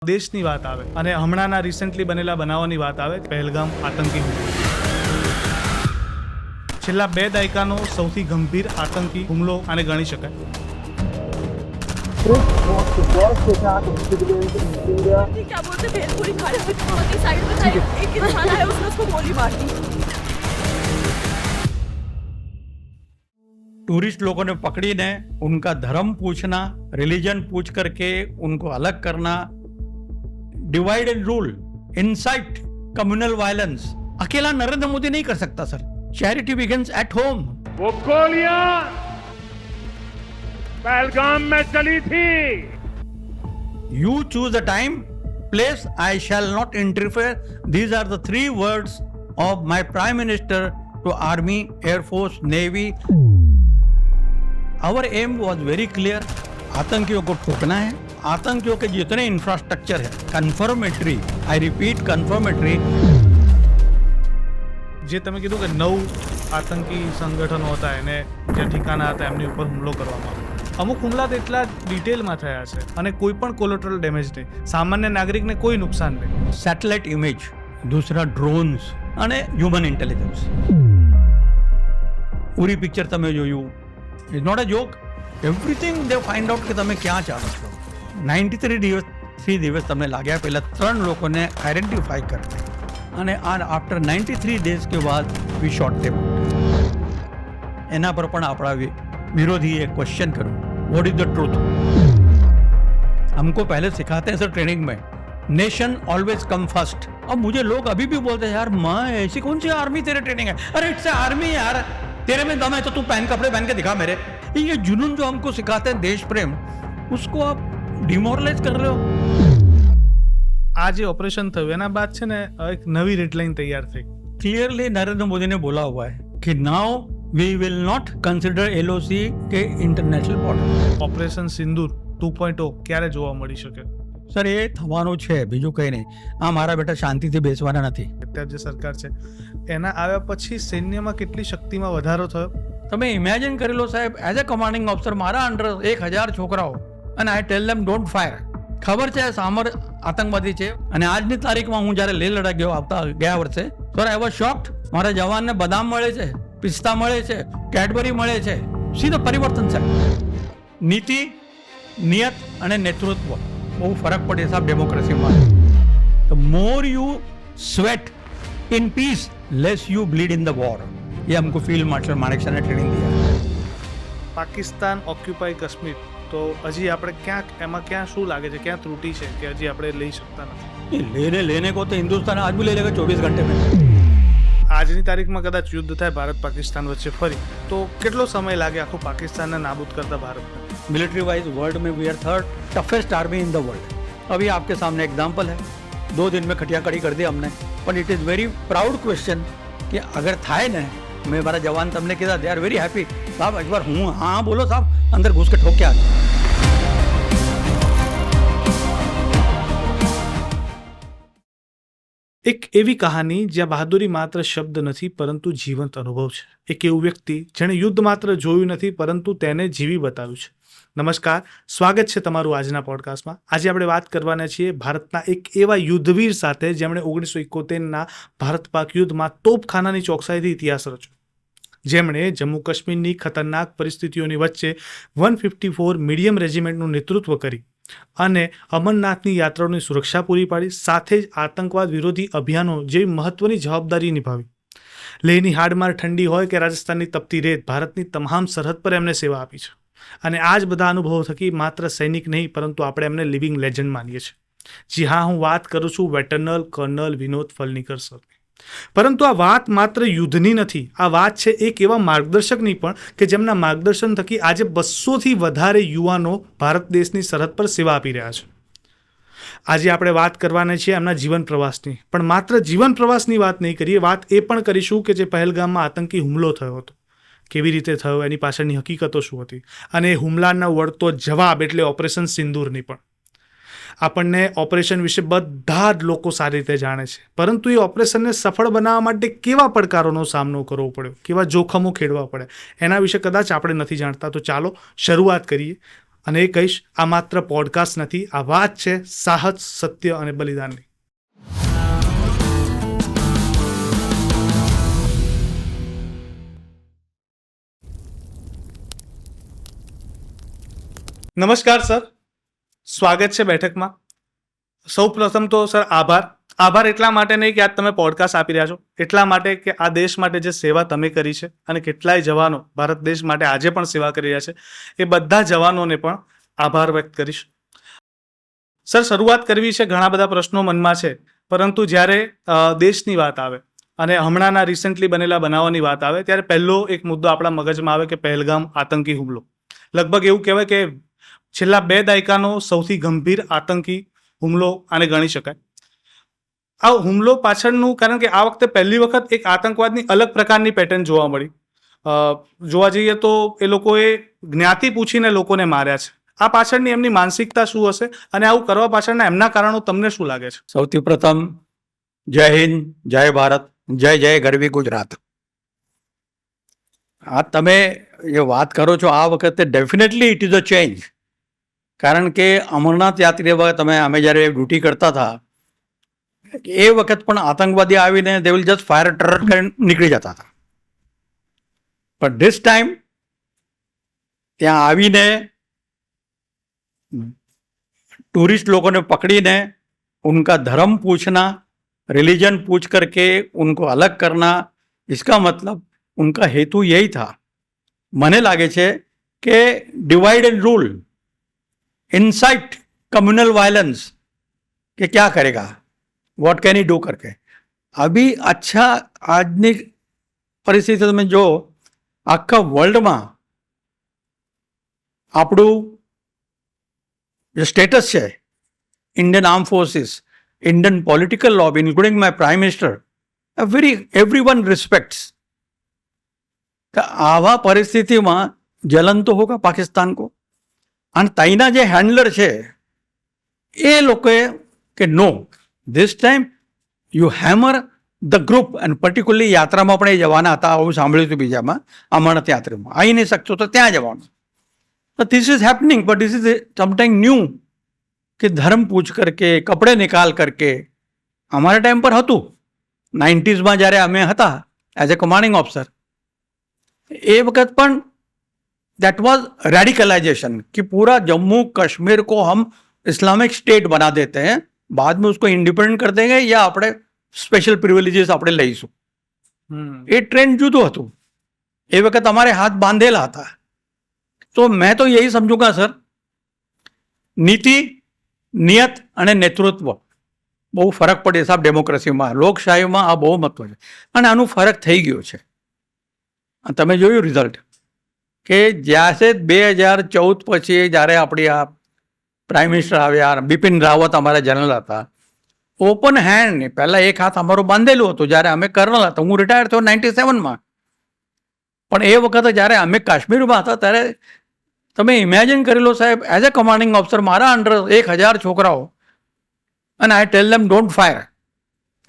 દેશની વાત આવે અને હમણાંના રિસેન્ટલી બનેલા બનાવોની વાત આવે, પહેલગામ આતંકી હુમલો છેલ્લા 2 દાયકાનો સૌથી ગંભીર આતંકી હુમલો આને ગણી શકાય. क्या बोलते भेलपुरी खा रहे थे साइड में था एक इंसान आया उसने उसको गोली मार दी. टूरिस्ट लोगों ने पकड़ीने उनका धर्म पूछना, रिलीजन पूछ करके उनको अलग करना, divide and rule, insight communal violence अकेला नरेंद्र मोदी नहीं कर सकता sir. Charity begins at home. वो गोलियां पहलगाम में चली थी. You choose the time, place, I shall not interfere. These are the 3 words of my Prime Minister to Army, Air Force, Navy. Our aim was very clear. आतंकियों को ठोकना है. आतंकियों के जितने इंफ्रास्ट्रक्चर है कन्फर्मेटरी, आई रिपीट कन्फर्मेटरी. જે તમે કીધું કે 9 આતંકી સંગઠનો હતા એને જે ઠિકાના હતા એમની ઉપર હુમલો કરવામાં આવ્યો. અમુક હુમલા તો એટલા ડિટેલમાં થયા છે અને કોઈ પણ કોલેટરલ ડેમેજ નહીં, સામાન્ય નાગરિકને કોઈ નુકસાન નહીં. સેટેલાઇટ ઇમેજ, दूसरा ડ્રોન્સ અને હ્યુમન ઇન્ટેલિજન્સ. પૂરી પિક્ચર તમે જોયું, is not a joke. Everything they find out કે તમે ક્યાં ચાલો છો. 93 દિવસ તમને લાગ્યા પહેલાં 3 લોકોને આઈડેન્ટિફાઈ કરતા અને આફ્ટર 93 days के बाद वी शॉट देम. एना पर पण आपड़ा विरोधी एक क्वेश्चन करूं, व्हाट इज द ट्रूथ. हमको पहले सिखाते हैं सर ट्रेनिंग में, नेशन ऑलवेज कम फर्स्ट. अब मुझे लोग अभी भी बोलते हैं यार माँ ऐसी कौन सी आर्मी तेरे ट्रेनिंग है. अरे इट्स आर्मी यार, तेरे में दम है तो तू कपड़े पहन के दिखा मेरे. ये जुनून जो हमको सिखाते हैं देश प्रेम, उसको आप डिमोरलाइज कर रहे हो. આ જે ઓપરેશન થયું એના બાદ છે ને એક નવી રેડલાઇન તૈયાર થઈ. क्लियरली नरेंद्र मोदी ने बोला हुआ है कि now we will not consider LOC के इंटरनेशनल बॉर्डर. ઓપરેશન સિંદૂર 2.0 ક્યારે જોવા મળી શકે? સર એ થવાનું છે, બીજું કંઈ નહીં. આ મારા બેટા શાંતિથી બેસવાના નથી. અત્યારે જે સરકાર છે એના આવ્યા પછી સૈન્યમાં કેટલી શક્તિમાં વધારો થયો? તમે ઇમેજિન કરી લો સાહેબ, એઝ અ કમાન્ડિંગ ઓફિસર મારા અંડર 1000 છોકરાઓ અને આઈ ટેલ ધેમ ડોન્ટ ફાયર. ખબર છે સામર આતંકવાદી છે અને આજની તારીખમાં હું જ્યારે લેહ લડાઈ ગયો ગયા વર્ષે, સર આઈ વોઝ શોક્ડ. મારા જવાનને બદામ મળે છે, પિસ્તા મળે છે, કેડબરી મળે છે. સીધો પરિવર્તન છે. નીતિ, નિયત અને નેતૃત્વ બહુ ફરક પડે સાહેબ ડેમોક્રેસીમાં. The more you sweat in peace less you bleed in the war. ये हमको फील्ड मार्शल मानेकशॉ ने ट्रेनिंग दिया. પાકિસ્તાન ઓક્યુપાય કાશ્મીર, તો હજી આપણે ક્યાં શું લાગે છે, ક્યાં ત્રુટી છે કે હજી આપણે લઈ શકતા નથી? लेने को तो हिंदुस्तान आज भी ले लेगा 24 घंटे में. આજની તારીખમાં કદાચ યુદ્ધ થાય ભારત પાકિસ્તાન વચ્ચે ફરી, તો કેટલો સમય લાગે આખું પાકિસ્તાનને નાબૂદ કરતા ભારતને? मिलिट्री वाइज वर्ल्ड में we are 3rd toughest army in the world. अभी आपके सामने एग्जाम्पल है, 2 दिन में खटिया कड़ी कर दी हमने. But it is very proud question कि अगर थाय ने मैं मारा जवान तमने कहा दे आर वेरी हैप्पी. साहब एक बार हूँ हाँ बोलो साहब, अंदर घुस के ठोक के आ जाओ. એક એવી કહાની જ્યાં બહાદુરી માત્ર શબ્દ નથી પરંતુ જીવંત અનુભવ છે. એક એવું વ્યક્તિ જેણે યુદ્ધ માત્ર જોયું નથી પરંતુ તેને જીવી બતાવ્યું છે. નમસ્કાર, સ્વાગત છે તમારું આજના પોડકાસ્ટમાં. આજે આપણે વાત કરવાના છીએ ભારતના એક એવા યુદ્ધવીર સાથે જેમણે 1971ના ભારત પાક યુદ્ધમાં તોપખાનાની ચોકસાઈથી ઇતિહાસ રચ્યો, જેમણે જમ્મુ કાશ્મીરની ખતરનાક પરિસ્થિતિઓની વચ્ચે 154 મીડિયમ રેજિમેન્ટનું નેતૃત્વ કરી અને અમરનાથની યાત્રાઓની સુરક્ષા પૂરી પાડી, સાથે જ આતંકવાદ વિરોધી અભિયાનો જેવી મહત્વની જવાબદારી નિભાવી. લેહની હાડમાર ઠંડી હોય કે રાજસ્થાનની તપતી રેત, ભારતની તમામ સરહદ પર એમને સેવા આપી છે. અને આ જ બધા અનુભવો થકી માત્ર સૈનિક નહીં પરંતુ આપણે એમને લિવિંગ લેજન્ડ માનીએ છીએ. જી હા, હું વાત કરું છું વેટરનલ કર્નલ વિનોદ ફલનીકર સરની. પરંતુ આ વાત માત્ર યુદ્ધની નથી, આ વાત છે એક એવા માર્ગદર્શકની પણ કે જેમના માર્ગદર્શન થકી આજે 200થી વધારે યુવાનો ભારત દેશની સરહદ પર સેવા આપી રહ્યા છે. આજે આપણે વાત કરવાના છીએ એમના જીવન પ્રવાસની, પણ માત્ર જીવન પ્રવાસની વાત નહીં કરીએ, વાત એ પણ કરીશું કે જે પહેલગામમાં આતંકી હુમલો થયો હતો, કેવી રીતે થયો, એની પાછળની હકીકતો શું હતી, અને એ હુમલાના વળતો જવાબ એટલે ઓપરેશન સિંદૂરની પણ. આપણને ઓપરેશન વિશે બધા જ લોકો સારી રીતે જાણે છે, પરંતુ એ ઓપરેશનને સફળ બનાવવા માટે કેવા પડકારોનો સામનો કરવો પડ્યો, કેવા જોખમો ખેડવા પડે, એના વિશે કદાચ આપણે નથી જાણતા. તો ચાલો શરૂઆત કરીએ. અને એ કહીશ, આ માત્ર પોડકાસ્ટ નથી, આ વાત છે સાહસ, સત્ય અને બલિદાનની. નમસ્કાર સર, સ્વાગત છે બેઠકમાં. સૌ પ્રથમ તો સર આભાર એટલા માટે નહીં કે આજ તમે પોડકાસ્ટ આપી રહ્યા છો, એટલા માટે કે આ દેશ માટે જે સેવા તમે કરી છે અને કેટલાય જવાનો ભારત દેશ માટે આજે પણ સેવા કરી રહ્યા છે, એ બધા જવાનોને પણ આભાર વ્યક્ત કરીશ. સર, શરૂઆત કરવી છે, ઘણા બધા પ્રશ્નો મનમાં છે, પરંતુ જ્યારે દેશની વાત આવે અને હમણાંના રિસેન્ટલી બનેલા બનાવોની વાત આવે ત્યારે પહેલો એક મુદ્દો આપણા મગજમાં આવે કે પહેલગામ આતંકી હુમલો. લગભગ એવું કહેવાય કે છેલ્લા 2 દાયકાનો સૌથી ગંભીર આતંકી હુમલો આને ગણી શકાય. આ હુમલો પાછળનું કારણ કે આ વખતે પહેલી વખત એક આતંકવાદની અલગ પ્રકારની પેટર્ન જોવા મળી. જોવા જઈએ તો એ લોકોએ જ્ઞાતિ પૂછીને લોકોને માર્યા છે. આ પાછળની એમની માનસિકતા શું હશે અને આવું કરવા પાછળના એમના કારણો તમને શું લાગે છે? સૌથી પ્રથમ જય હિન્દ, જય ભારત, જય જય ગરવી ગુજરાત. આ તમે જે વાત કરો છો આ વખતે definitely it is a change. કારણ કે અમરનાથ યાત્રી વખત અમે જ્યારે ડ્યુટી કરતા હતા એ વખત પણ આતંકવાદી આવીને દે વિલ જસ્ટ ફાયર ટર કરીને નીકળી જતા હતા. પણ ધીસ ટાઈમ ત્યાં આવીને टूरिस्ट लोगों ने पकड़ीने उनका धर्म पूछना, रिलीजन पूछ करके उनको अलग करना, इसका मतलब उनका हेतु यही था. મને લાગે છે કે divide and rule, insight communal violence, कि क्या करेगा, व्हाट कैन ही डू करके. अभी अच्छा આજની પરિસ્થિતિ તમે જો આખા વર્લ્ડમાં આપણું જે સ્ટેટસ છે, Indian arm forces, Indian political lobby including my prime minister, everyone રિસ્પેક્ટ્સ. આવા પરિસ્થિતિમાં જલન તો હોગા પાકિસ્તાન કો. અને તઈના જે હેન્ડલર છે એ લોકોએ કે no, this time you hammer the group. અને પર્ટિક્યુલરલી યાત્રામાં પણ એ જવાના હતા, આવું સાંભળ્યું હતું બીજામાં, અમરનાથ યાત્રામાં આવી નહીં શકશો તો ત્યાં જવાનું. तो this is happening, but this is something new कि धर्म पूछ करके, कपड़े निकाल करके. हमारे टाइम पर હતું 90s में જ્યારે અમે હતા એઝ એ કમાન્ડિંગ ઓફિસર, એ વખત પણ दैट वाज रेडिकलाइजेशन कि पूरा जम्मू कश्मीर को हम इस्लामिक स्टेट बना देते हैं, बाद में उसको इंडिपेंडेंट कर देंगे या આપણે સ્પેશિયલ પ્રિવિલેજીસ આપણે લઈશું. એ ટ્રેન્ડ જુદું હતું. એ વખત અમારે હાથ બાંધેલા હતા. तो मैं तो यही समझूंगा सर, नीति, नियत અને નેતૃત્વ બહુ ફરક પડે સાહેબ. ડેમોક્રેસીમાં, લોકશાહીમાં આ બહુ મહત્વ છે અને આનું ફરક થઈ ગયો છે. તમે જોયું રિઝલ્ટ કે જ્યારે 2014 પછી જ્યારે આપણી આ પ્રાઇમ મિનિસ્ટર આવ્યા, બિપિન રાવત અમારા જનરલ હતા, ઓપન હેન્ડ, પહેલાં એક હાથ અમારો બાંધેલું હતું જ્યારે અમે કર્નલ હતા. હું રિટાયર થયો 97માં, પણ એ વખતે જ્યારે અમે કાશ્મીરમાં હતા ત્યારે તમે ઇમેજિન કરી લો સાહેબ, એઝ એ કમાન્ડિંગ ઓફિસર મારા અંડર 1000 છોકરાઓ, અને આઈ ટેલ ધેમ ડોન્ટ ફાયર.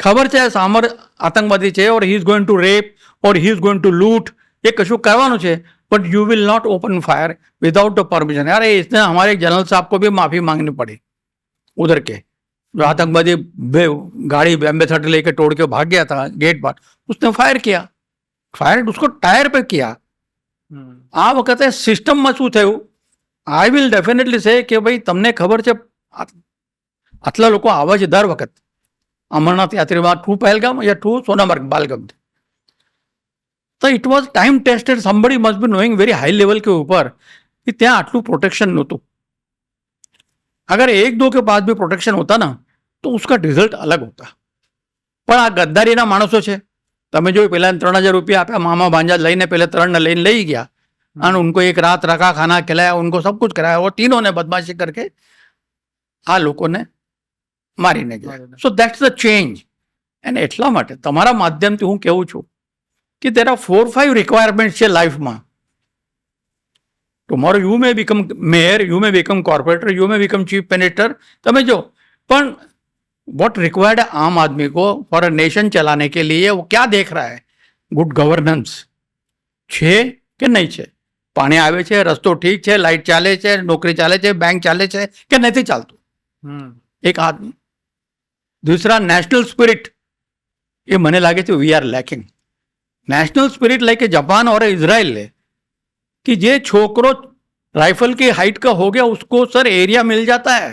ખબર છે સામર આતંકવાદી છે, or he is going to rape, or he is going to loot, એ કશું કરવાનું છે, but you will not open fire without the permission. यार इसने हमारे जनरल साहब को भी माफ़ी मांगनी पड़ी उधर के, जो आतंकवादी गाड़ी एम्बेसडर लेके तोड़ के भाग गया था गेट पर, उसने फायर किया. फायर उसको टायर पे किया. આ વખતે સિસ્ટમમાં શું થયું, આઈ વિલ ડેફિનેટલી સે કે ભાઈ તમને ખબર છે આટલા લોકો આવે છે દર વખત અમરનાથ યાત્રીમાં, ટુ પહેલગામ યા ટુ સોનામર્ગ બાલગમ, તો it was time tested. Somebody must be knowing very high level के ऊपर कि ત્યાં આટલું પ્રોટેક્શન નહોતું. अगर 1-2 के पास भी प्रोटेक्शन होता ना तो उसका रिजल्ट अलग होता. પણ આ ગદ્દારીના માણસો છે. તમે જો પહેલા 3000 रुपया આપ્યા, मामा भांजा લઈને પહેલે 3 ને લઈને લઈ ગયા અને उनको एक रात रखा, खाना खिलाया, उनको सब कुछ कराया, और तीनों ने बदमाशी करके આ લોકોને મારીને ગયા. સો દેટ્સ ધ ચેન્જ. અને એટલા માટે તમારા માધ્યમથી હું કહેવું છું કે there are 4-5 requirements છે લાઈફમાં. tomorrow you may become mayor, you may become corporator, you may become chief minister. તમે જો પણ what required आम आदमी को फॉर अ नेशन चलाने के लिए वो क्या देख रहा है, गुड गवर्नेंस છે કે નહીં છે, પાણી આવે છે, રસ્તો ઠીક છે, લાઇટ ચાલે છે, નોકરી ચાલે છે, બેંક ચાલે છે કે નથી ચાલતું. એક આ दूसरा नेशनल स्पिरिट, ये મને લાગે છે we are lacking. National spirit like Japan और इजराइल है कि जे छोकरो राइफल की हाइट का हो गया उसको सर एरिया मिल जाता है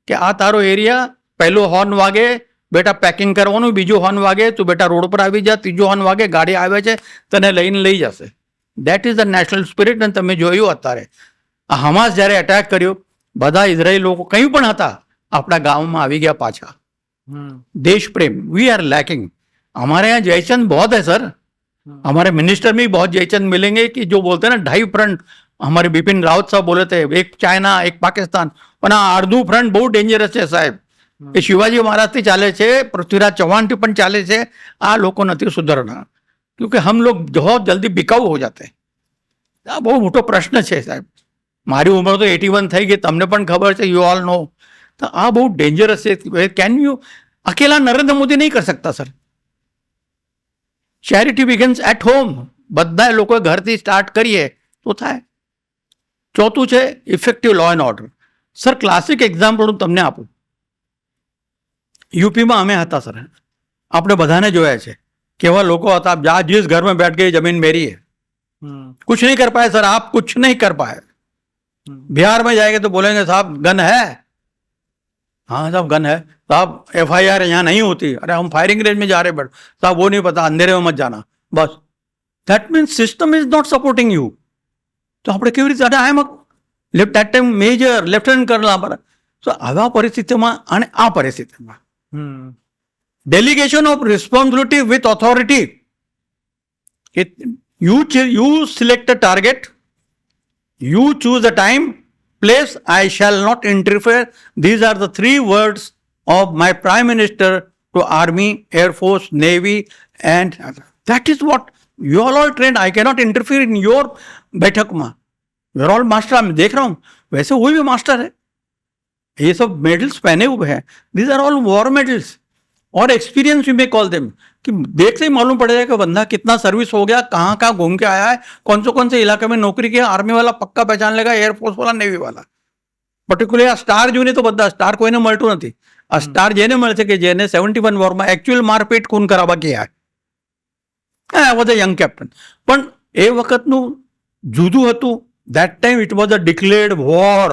कि आ तारो एरिया, पहलो हॉर्न वागे बेटा પેકિંગ કરવાનું, બીજો હોર્ન વાગે તું બેટા રોડ પર આવી જા, ત્રીજો હોર્ન વાગે ગાડી આવે છે તને લઈને લઈ જશે. That is the national spirit. અને તમે જોયું અત્યારે આ હમાસ જ્યારે એટેક કર્યો, બધા ઇઝરાયેલ લોકો કંઈ પણ હતા આપણા ગામમાં આવી ગયા पाछा. देश प्रेम वी आर लैकिंग. हमारे यहाँ जयचंद बहुत है सर, हमारे मिनिस्टर में भी बहुत जयचंद मिलेंगे कि जो बोलते हैं ना 2.5 फ्रंट. हमारे बिपिन रावत साहब बोले थे एक चाइना एक पाकिस्तान, પણ આ અડધું ફ્રન્ટ બહુ ડેન્જરસ છે સાહેબ. એ શિવાજી મહારાજથી ચાલે છે, પૃથ્વીરાજ ચૌહાણથી પણ ચાલે છે. આ લોકો નથી સુધરણા, ક્યોંકि हम लोग बहुत जल्दी बिकाऊ हो जाते हैं. આ બહુ મોટો પ્રશ્ન છે સાહેબ. મારી ઉંમર તો 81 થઈ ગઈ, તમને પણ ખબર છે, યુ ઓલ નો. તો આ બહુ ડેન્જરસ છે. કેન યુ અકેલા નરેન્દ્ર મોદી નહીં કરી શકતા sir. Charity begins at home. બધા લોકો ઘરથી સ્ટાર્ટ કરીએ તો થાય. ચોથું છે effective law and order. Sir classic example હું તમને આપું. यूपी में અમે હતા સર, આપણે બધાને જોયા છે કેવા લોકો હતા. आप जिस घर में बैठ गए जमीन मेरी है, कुछ नहीं कर पाए सर, आप कुछ नहीं कर पाए. बिहार में जाएंगे तो बोलेंगे साहब गन है, हाँ साहब गन है, साहब FIR यहाँ नहीं होती, अरे हम फायरिंग रेंज में जा रहे बट साहब वो नहीं पता, अंधेरे में मत जाना. बस that means system is not supporting you. તો આપણે કેવી રીતે, I am left at time major lieutenant colonel પર. તો આવા પરિસ્થિતિમાં અને આ પરિસ્થિતિમાં delegation of responsibility with authority. You select a target, you choose a time, place, I shall not interfere. These are the 3 words of my Prime Minister to Army, Air Force, Navy, and that is what you are all trained. I cannot interfere in your बैठक में. You are all master. मैं देख रहा हूँ वैसे वो भी master है. ये सब मेडल्स पहने हुए हैं. These are all war medals और experience we may call them. कि देखते ही मालूम पड़ेगा कि बंदा कितना सर्विस हो गया, कहाँ कहाँ घूम के आया है, कौन से इलाके में नौकरी किया. आर्मी वाला पक्का पहचान लेगा, एयरफोर्स वाला, नेवी वाला. પર્ટિક્યુલર આ સ્ટાર જોઈને તો બધા સ્ટાર કોઈને મળતું નથી. આ સ્ટાર જેને મળશે કે જેને 71 વોરમાં એકચ્યુઅલ મારપીટ ખૂન કરાવવા ગયા. Was a young captain. પણ એ વખતનું જુદું હતું. That time it was a declared war.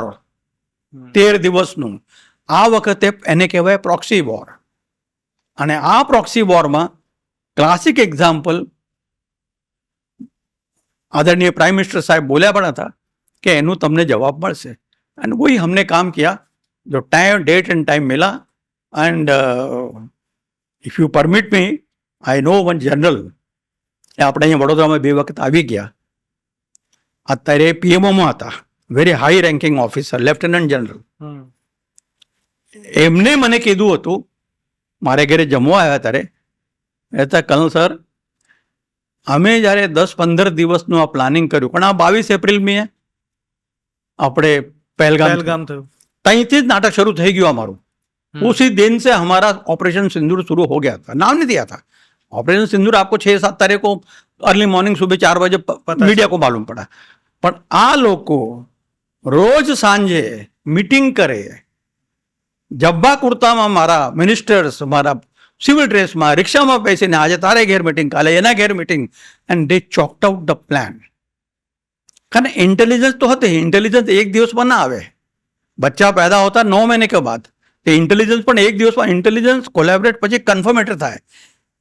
13 દિવસનું. આ વખતે એને કહેવાય પ્રોક્સી વોર. અને આ પ્રોક્સી વોરમાં ક્લાસિક એક્ઝામ્પલ आदरणीय प्राइम मिनिस्टर साहब बोला પણ હતા कि એનું તમને જવાબ મળશે. एंड वही हमने काम किया. जो टाइम डेट एंड टाइम मिला. And if you permit me, I know one general. આપણે અહીંયા વડોદરામાં 2 વખત આવી ગયા. અત્યારે PMOમાં હતા, very high ranking officer, lieutenant general. એમને મને કીધું હતું, મારે ઘરે જમવા આવ્યા ત્યારે, હતા કર્નલ સર અમે જ્યારે 10-15 દિવસનું આ પ્લાનિંગ કર્યું, પણ આ 22 એપ્રિલ આપણે पहलगाम થયું, ત્યાંથી જ નાટક શરૂ થઈ ગયું અમારું. उसी दिन से हमारा ऑपरेशन सिंदूर शुरू हो गया था. नाम नहीं दिया था ऑपरेशन सिंदूर. आपको 6-7 तारीख को अर्ली मॉर्निंग सुबह 4 बजे मीडिया को मालूम पड़ा. पर आ लोग रोज सांझे मीटिंग करे, जब्बा कुर्ता में मारा मिनिस्टर्स, मारा सिविल ड्रेस में रिक्शा में पैसे ने आज तारे घेर मीटिंग, काले एना घेर meeting. And they choked out the plan. कारण इंटेलिजेंस तो होते, इंटेलिजेंस एक दिवस में ना आवे. बच्चा पैदा होता 9 महीने के बाद. तो इंटेलिजेंस पण एक दिवस में इंटेलिजेंस कोलेबरेट પછી કન્ફર્મેટર થાય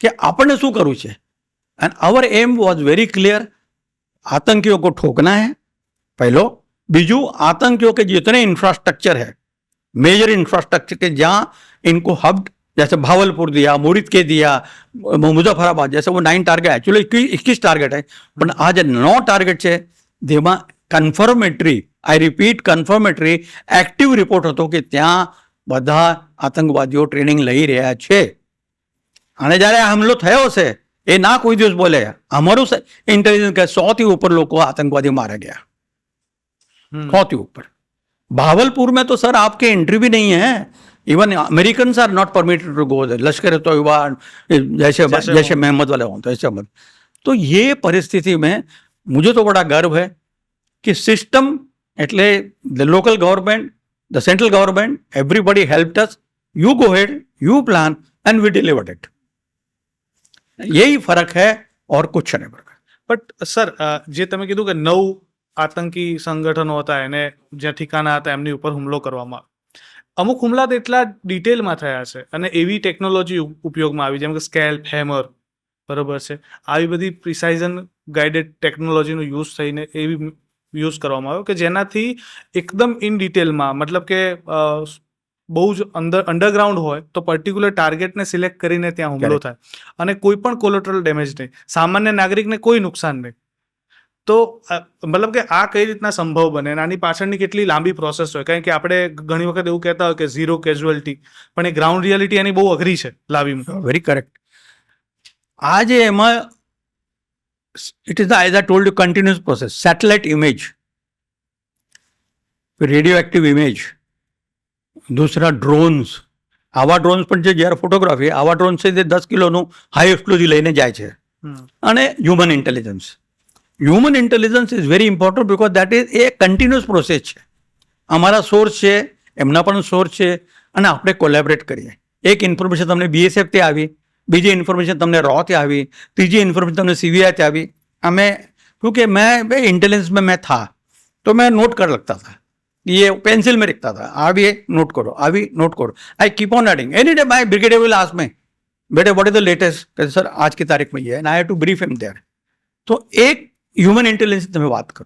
કે આપણને શું કરવું છે. And our aim was very clear. आतंकियों को ठोकना है पहलो. बीजू आतंकियों के जितने इंफ्रास्ट्रक्चर है, मेजर इंफ्रास्ट्रक्चर के जहाँ इनको हब, जैसे भावलपुर दिया, मुरीद के दिया, मुजफ्फराबाद, जैसे वो 9 टारगेट, एक्चुअली 21 टारगेट है, પણ આ જે 9 टारगेट છે જેમાં કન્ફર્મેટરી, આઈ રિપીટ કન્ફર્મેટરી એક્ટિવ રિપોર્ટ હતો કે ત્યાં બધા આતંકવાદીઓ ટ્રેનિંગ લઈ રહ્યા છે. અને જ્યારે આ હુમલો થયો છે એ ના કોઈ દિવસ બોલે અમારું ઇન્ટેલિજન્સ કે 100 થી ઉપર લોકો આતંકવાદી मारा गया. 100 થી ઉપર. भावलपुर में तो सर आपके एंट्री भी नहीं है. Even American are not permitted to go. Lashkar Taiba जैसे महमद वाले हों तो ऐसे मत. तो ये परिस्थिति में मुझे तो बड़ा गर्व है કે સિસ્ટમ એટલે the local government, the central government, everybody helped us, you go head, you plan and we delivered it. यही फर्क है और कुछ नहीं फर्क. બટ સર જે તમે કીધું કે 9 આતંકી સંગઠનો હતા એને જ્યાં ઠિકાના હતા એમની ઉપર હુમલો કરવામાં આવ્યો. અમુક હુમલા તો એટલા ડિટેલમાં થયા છે અને એવી ટેકનોલોજી ઉપયોગમાં આવી જેમ કે સ્કેલ્પ, હેમર, બરોબર છે, આવી બધી પ્રિસાઇઝન ગાઈડેડ ટેકનોલોજીનો યુઝ થઈને એવી યુઝ કરવામાં આવ્યો કે જેનાથી એકદમ ઇન ડિટેલમાં, મતલબ કે બહુ જ અંડરગ્રાઉન્ડ હોય તો પર્ટિક્યુલર ટાર્ગેટને સિલેક્ટ કરીને ત્યાં હુમલો થાય અને કોઈ પણ કોલેટરલ ડેમેજ નહીં, સામાન્ય નાગરિકને કોઈ નુકસાન નહીં. તો મતલબ કે આ કઈ રીતના સંભવ બને અને આની પાછળની કેટલી લાંબી પ્રોસેસ હોય? કારણ કે આપણે ઘણી વખત એવું કહેતા હોય કે ઝીરો કેઝ્યુઅલ્ટી, પણ એ ગ્રાઉન્ડ રિયાલિટી એની બહુ અઘરી છે લાવી. Very correct. આ જે એમાં it is the as I told you continuous process. Satellite image, radio active image, दूसरा ड्रोन्स. આવા ડ્રોન્સ પણ છે જ્યારે ફોટોગ્રાફી, આવા ડ્રોન્સ છે જે 10 કિલોનું હાઈ એક્સપ્લોઝિવ લઈને જાય છે. અને human intelligence. Human intelligence is very important because that is A continuous process છે. અમારા સોર્સ છે, એમના પણ સોર્સ છે અને આપણે કોલેબરેટ કરીએ. એક ઇન્ફોર્મેશન તમને BSFથી આવી, બીજી ઇન્ફોર્મેશન તમને રॉથી આવી, ત્રીજી ઇન્ફોર્મેશન તમને CBIથી આવી. અમે क्योंकि मैं इंटेलिजेंस में मैं था तो मैं नोट कर लगता था, ये पेंसिल में लिखता था, आप ये नोट करो, अभी नोट करो. I keep on adding. Any day my brigadier will ask me, बेटे व्हाट इज द लेटेस्ट? कहते सर आज की तारीख में ये है, and I have to brief him there. तो एक હ્યુમન ઇન્ટેલિજન્સ તમે વાત કરો,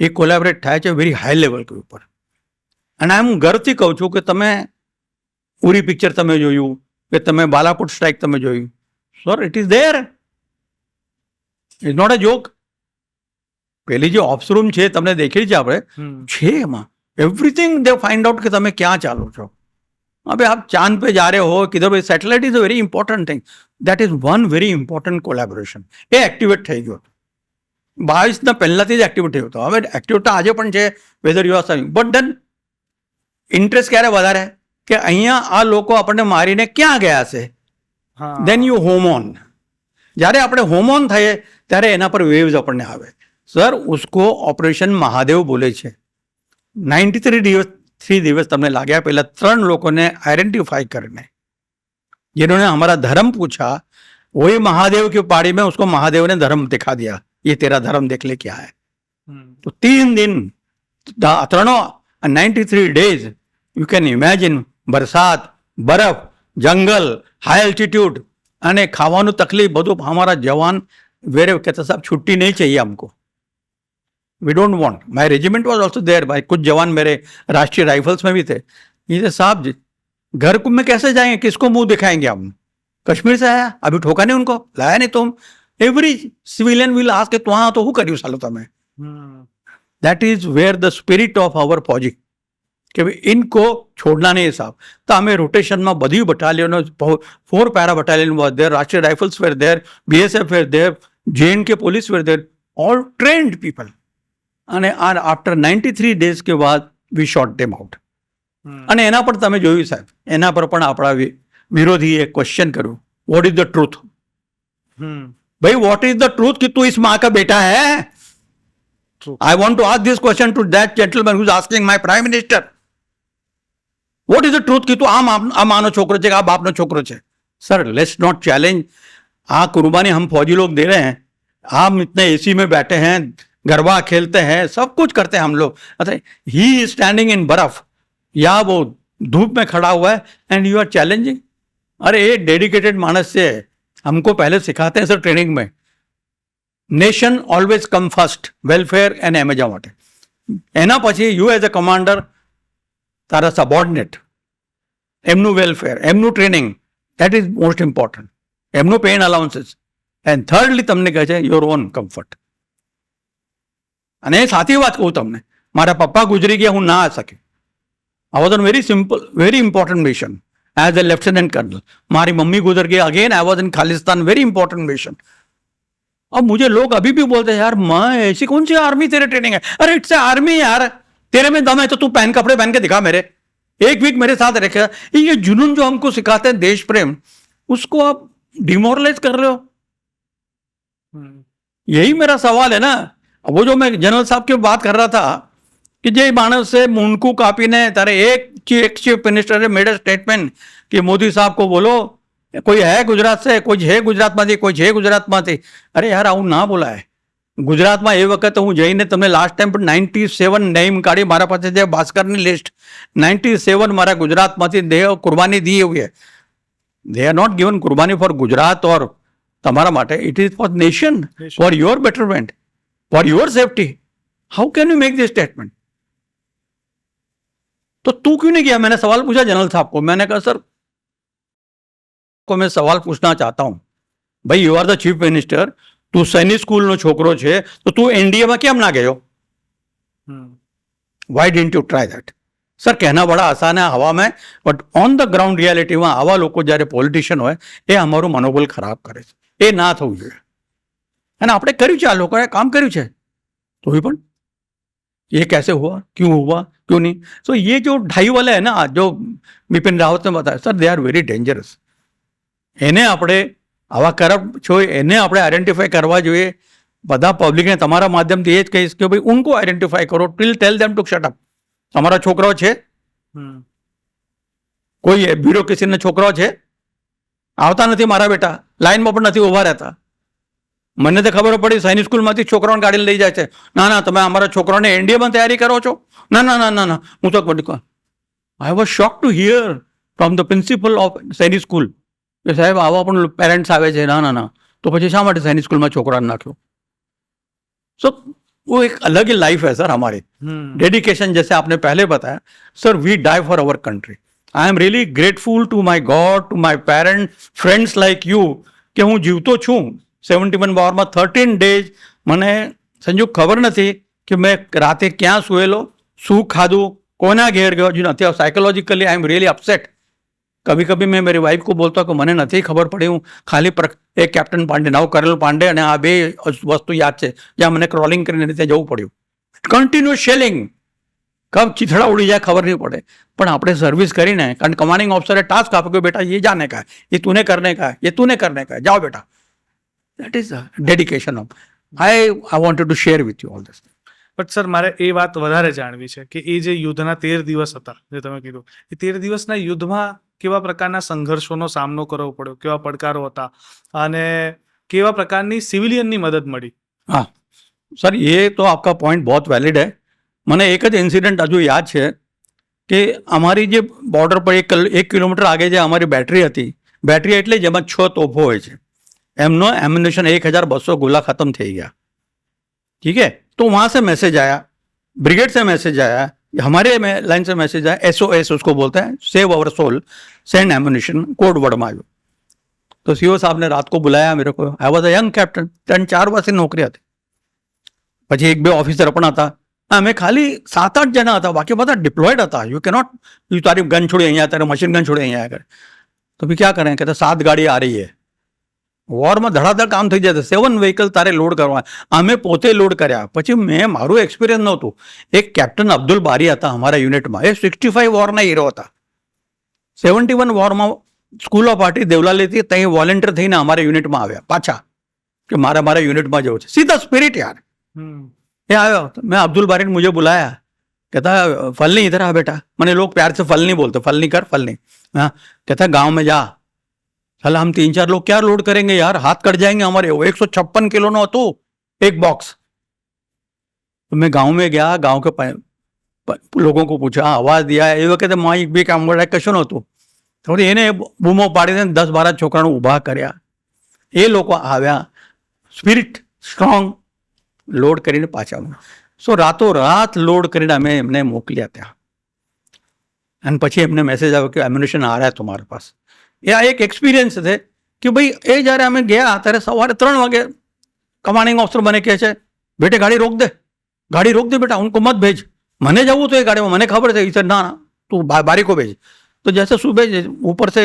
એ કોલેબરેટ થાય છે વેરી હાઈ લેવલ કે ઉપર. અને હું ગર્વથી કહું છું કે તમે ઉરી પિક્ચર તમે જોયું કે તમે બાલાકોટ સ્ટ્રાઇક તમે જોયું, sir it is there, is not a joke. પેલી જે ઓપ્સ રૂમ છે તમને દેખી છે આપણે, છે એમાં એવરીથિંગ દે ફાઇન્ડ આઉટ કે તમે ક્યાં ચાલો છો. હવે આપ ચાંદ पे जा रहे हो किधर भाई, satellite is a very important thing. That is one very important collaboration. A activate થઈ ગયો. 22ના પહેલાથી જ એક્ટિવેટ થયો હતો. હવે એક્ટિવેટ તો આજે પણ છે, whether you are serving. But than interest ક્યારે વધારે કે અહીંયા આ લોકો આપણને મારીને ક્યાં ગયા છે, દેન યુ હોમ ઓન. જ્યારે આપણે હોમ ઓન થઈએ ત્યારે એના પર વેવ્સ આપણને આવે. સર ઉસકો ઓપરેશન મહાદેવ બોલે છે. 93 દિવસ તમને લાગ્યા પહેલા 3 લોકોને आइडेंटिफाई करने, जिन्होंने हमारा धर्म पूछा, वही महादेव की पहाड़ी में उसको महादेव ने धर्म दिखा दिया, ये तेरा धर्म देख ले क्या है. तो 3 दिन 93 days, you can imagine, बरसात, बर्फ, जंगल, हाई एल्टीट्यूड અને ખાવાનું તકલીફ બધું. हमारा जवान वेरे कहता साहब छुट्टी नहीं चाहिए हमको, we don't want. My regiment was also there, भाई कुछ जवान मेरे राष्ट्रीय राइफल्स में भी थे. ये साहब जी घर को में कैसे जाएंगे, किसको मुंह दिखाएंगे हम? कश्मीर से आया, अभी ठोका नहीं उनको, लाया नहीं तुम. एवरी सिविलियन विल आस्क तो वहां तो हूँ કર્યું સાલો તમે. That is where the spirit of our fauji કે ભાઈ ઇनको છોડના નહીં સાહેબ. તો અમે રોટેશનમાં બધી બટાલિયનો 4 પેરા બટાલિયન વોઝ દેર, રાષ્ટ્રીય રાઇફલ્સ વેર દેર, BSF વેર દેર, JNK પોલીસ વેર દેર, ઓલ ટ્રેન્ડ પીપલ. અને આફ્ટર 93 days કે બાદ વી શોટ ધેમ આઉટ. અને એના પર તમે જોયું સાહેબ, એના પર પણ આપણા વિરોધીએ ક્વેશ્ચન કર્યું, વોટ ઇઝ ધ ટ્રુથ? ભાઈ વોટ ઇઝ ધ ટ્રુથ કે તું ઇસ માँ का बेटा है? I want to ask this question to that gentleman who is asking my prime minister. What is the truth कि तू आ मानो छोकरो છે, आ बाप नो छोकरो છે? Sir, let's not challenge. आ कुर्बानी हम फौजी लोग दे रहे हैं, हम इतने AC में बैठे हैं, गरबा खेलते हैं, सब कुछ करते हैं हम लोग. अच्छा, he is standing in बर्फ या वो धूप में खड़ा हुआ है and you are challenging. अरे ये डेडिकेटेड मानस से हमको पहले सिखाते हैं सर ट्रेनिंग में, nation always come first, welfare and એમેજા માટે. એના પછી યુ એઝ અ કમાન્ડર, તારા સબોર્ડિનેટ, એમનું વેલફેર, એમનું training, that is most important, એમનું પેન અલાઉન્સીસ, એન્ડ થર્ડલી તમને કહે છે યોર ઓન કમ્ફર્ટ. અને એ સાચી વાત કહું તમને, મારા પપ્પા ગુજરી ગયા, હું ના આ શક્યો. આ was a very simple, very important mission as a lieutenant kernel. મારી मम्मी गुजर गई, again I was in Khalistan, very important mission. अब मुझे लोग अभी भी बोलते हैं यार माँ ऐसी कौन सी आर्मी तेरे ट्रेनिंग है? अरे इट्स आर्मी यार, तेरे में दम है तो तू कपड़े पहन के दिखा, मेरे 1 वीक मेरे साथ रखे. ये जुनून जो हमको सिखाते हैं देश प्रेम, उसको आप डिमोरलाइज कर रहे हो. यही मेरा सवाल है ना. वो जो मैं जनरल साहब की बात कर रहा था कि જે માણસે મુંડકું કાપીને તારે એક ચીફ મિનિસ્ટરે મેડ અ સ્ટેટમેન્ટ કે મોદી સાહેબ કો બોલો કોઈ હે ગુજરાત સે, કોઈ છે ગુજરાતમાંથી, કોઈ છે ગુજરાતમાંથી. અરે યાર આવું ના બોલાય. ગુજરાતમાં એ વખતે હું જઈને તમને લાસ્ટ ટાઈમ પણ 97 નેમ કાઢી મારા પાસે છે ભાસ્કરની લિસ્ટ. 97 મારા ગુજરાતમાંથી દે કુરબાની દી हुई है. દે આર નોટ ગિવન કુરબાની ફોર ગુજરાત ઓર તમારા માટે. It is for nation, for your betterment, for your safety. How can you make this statement? तो तू क्यों नहीं किया? मैंने सवाल पूछा जनरल साहब को. मैंने कहा सर को मैं सवाल पूछना चाहता हूं, भाई you are the chief minister, તું સૈનિક સ્કૂલનો છોકરો છે તો તું એનડીએમાં કેમ ના ગયો? Why didn't you try that? Sir કહેના બડા આસાન है हवा में, बट ऑन द ग्राउंड રિયાલિટીમાં આવા લોકો જ્યારે પોલિટિશિયન હોય એ અમારું મનોબળ ખરાબ કરે છે. એ ના થવું જોઈએ. અને આપણે કર્યું છે, આ લોકોએ કામ કર્યું છે, તો પણ ये कैसे हुआ, क्यों हुआ, क्यों नहीं? सो ये जो ढाई वाले है ना, जो बिपिन रावत ने बताया, sir they are very dangerous. એને આપણે આવા કરપ્ટ છો એને આપણે આઈડેન્ટિફાઈ કરવા જોઈએ. બધા પબ્લિકને તમારા માધ્યમથી એ જ કહીશ કે ભાઈ ઉनको આઈડેન્ટિફાઈ કરો. ટેલ ધેમ ટુ શટ અપ. તમારા છોકરાઓ છે, કોઈ બ્યુરોક્રેસીના છોકરાઓ છે, આવતા નથી મારા બેટા, લાઈનમાં પણ નથી ઊભા રહેતા. મને તો ખબર પડી સૈનિક સ્કૂલમાંથી છોકરાઓને ગાડી લઈ જાય છે. ના ના, તમે અમારા છોકરાઓને એનડીએમાં તૈયારી કરો છો? ના ના ના ના ના. હું તો I was shock to hear from the principal of Sainik school કે સાહેબ આવા પણ પેરેન્ટ્સ આવે છે. ના ના ના, તો પછી શા માટે સૈનિક સ્કૂલમાં છોકરાને નાખ્યો? સો वो एक अलग ही लाइफ है सर हमारी. डेडिकेशन जैसे आपने पहले बताया sir, we die for our country. I am really grateful to my god, to my parents, friends like you કે હું જીવતો છું. 71 વોરમાં 13 ડેઝ મને સંજુ ખબર નથી કે મેં રાતે ક્યાં સૂયેલો, શું ખાધું, કોના ઘેર ગયો હજુ નથી. સાયકોલોजिकली आई एम रियली अपसेट. कभी कभी मैं मेरी वाइफ को बोलता हूँ कि મને નથી ખબર પડી, હું ખાલી એક કેપ્ટન પાંડે, નવ કરેલ પાંડે અને આ બે વસ્તુ યાદ છે જ્યાં મને ક્રોલિંગ કરીને ત્યાં જવું પડ્યું. કન્ટિન્યુઅસ શેલિંગ, કબ ચીથડા ઉડી જાય ખબર નહીં પડે. પણ આપણે સર્વિસ કરીને, કારણ કમાન્ડિંગ ઓફિસરે ટાસ્ક આપ્યો કે બેટા ये जाने का है, ये तूने करने का है, ये तूने करने का है, जाओ बेटा. That is the dedication of. I wanted to share with you all this. But sir મારે એ વાત વધારે જાણવી છે કે એ જે યુદ્ધના 13 દિવસ હતા જે તમે કીધું, એ 13 દિવસના યુદ્ધમાં કેવા પ્રકારના સંઘર્ષોનો સામનો કરવો પડ્યો, કેવા પડકારો હતા અને કેવા પ્રકારની સિવિલિયનની મદદ મળી? हाँ सर, ये तो आपका पॉइंट बहुत वैलिड है. મને એક જ ઇન્સિડન્ટ હજુ યાદ છે કે અમારી જે બોર્ડર પર 1 કિલોમીટર આગે જે અમારી બેટરી હતી, બેટરી એટલે જેમાં 6 તોપો હોય છે, एमनो एम्युनिशन 1200 गोला खत्म थे गया. ठीक है, तो वहाँ से मैसेज आया, ब्रिगेड से मैसेज आया, हमारे लाइन से मैसेज आया, SOS उसको बोलते हैं, save our soul, send ammunition, code word में आयो. तो सीओ साहब ने रात को बुलाया मेरे को. I was a young captain, 3-4 વર્ષની નોકરી હતી. પછી 1-2 ઓફિસર પણ હતા. અમે ખાલી 7-8 જણા હતા, બાકી બધા ડિપ્લોયડ હતા. યુ કેનોટ, યુ તારી ગન છોડી અહીંયા, તારે મશીન ગન છોડી અહીંયા કરે. તો भी क्या करें, कहते 7 ગાડી आ रही है. વોરમાં ધડાધડ કામ થઈ જશે. 7 વ્હીકલ તારે લોડ કરવા. અમે પોતે લોડ કર્યા. પછી મેં મારું એક્સપિરિયન્સ નહોતું. એક કેપ્ટન અબ્દુલ બારી હતા અમારા યુનિટમાં, એ 65 વોરના હીરો હતા. 71 વોરમાં સ્કૂલ ઓફ આર્ટી દેવલાલીથી ત્યાં વોલેન્ટિયર થઈને અમારા યુનિટમાં આવ્યા પાછા કે મારા યુનિટમાં જવું છે. સીધા સ્પિરિટ યાર. એ આવ્યો, મેં અબ્દુલ बारी ने मुझे बुलाया, कहता फलनी इधर आ बेटा. मैंने लोग प्यार से फलनी बोलते, फलनी कर, फलनी. हाँ, कहता गांव में जा. साला हम 3-4 लोग क्या लोड करेंगे यार, हाथ कट जाएंगे हमारे. 156 किलो नो હતો एक बॉक्स. तो मैं गांव में गया, गांव के लोगों को पूछा, आवाज दिया. એ વખતે માઇક બી કામ વડે કશું નહોતું. તો એને બૂમો પાડીને 10-12 છોકરાને ઊભા કર્યા. એ લોકો આવ્યા, સ્પિરિટ સ્ટ્રોંગ, લોડ કરીને પાછા. સો રાતોરાત લોડ કરીને અમે એમને મોકલ્યા ત્યાં. અને પછી એમને મેસેજ આવ્યો કે એમ્યુનિશન આ રહ્યા તમારા પાસ. એ આ એક એક્સપિરિયન્સ છે કે ભાઈ એ જ્યારે અમે ગયા ત્યારે સવારે 3 વાગે કમાન્ડિંગ ઓફિસર મને કહે છે, બેटे गाड़ी रोक दे, गाड़ी रोक दे बेटा, उनको मत भेज. मैंने जाऊँ तो ये गाड़ी में, मैंने खबर है इसे, ना ना तू बारी को भेज. तो जैसे सुबह ऊपर से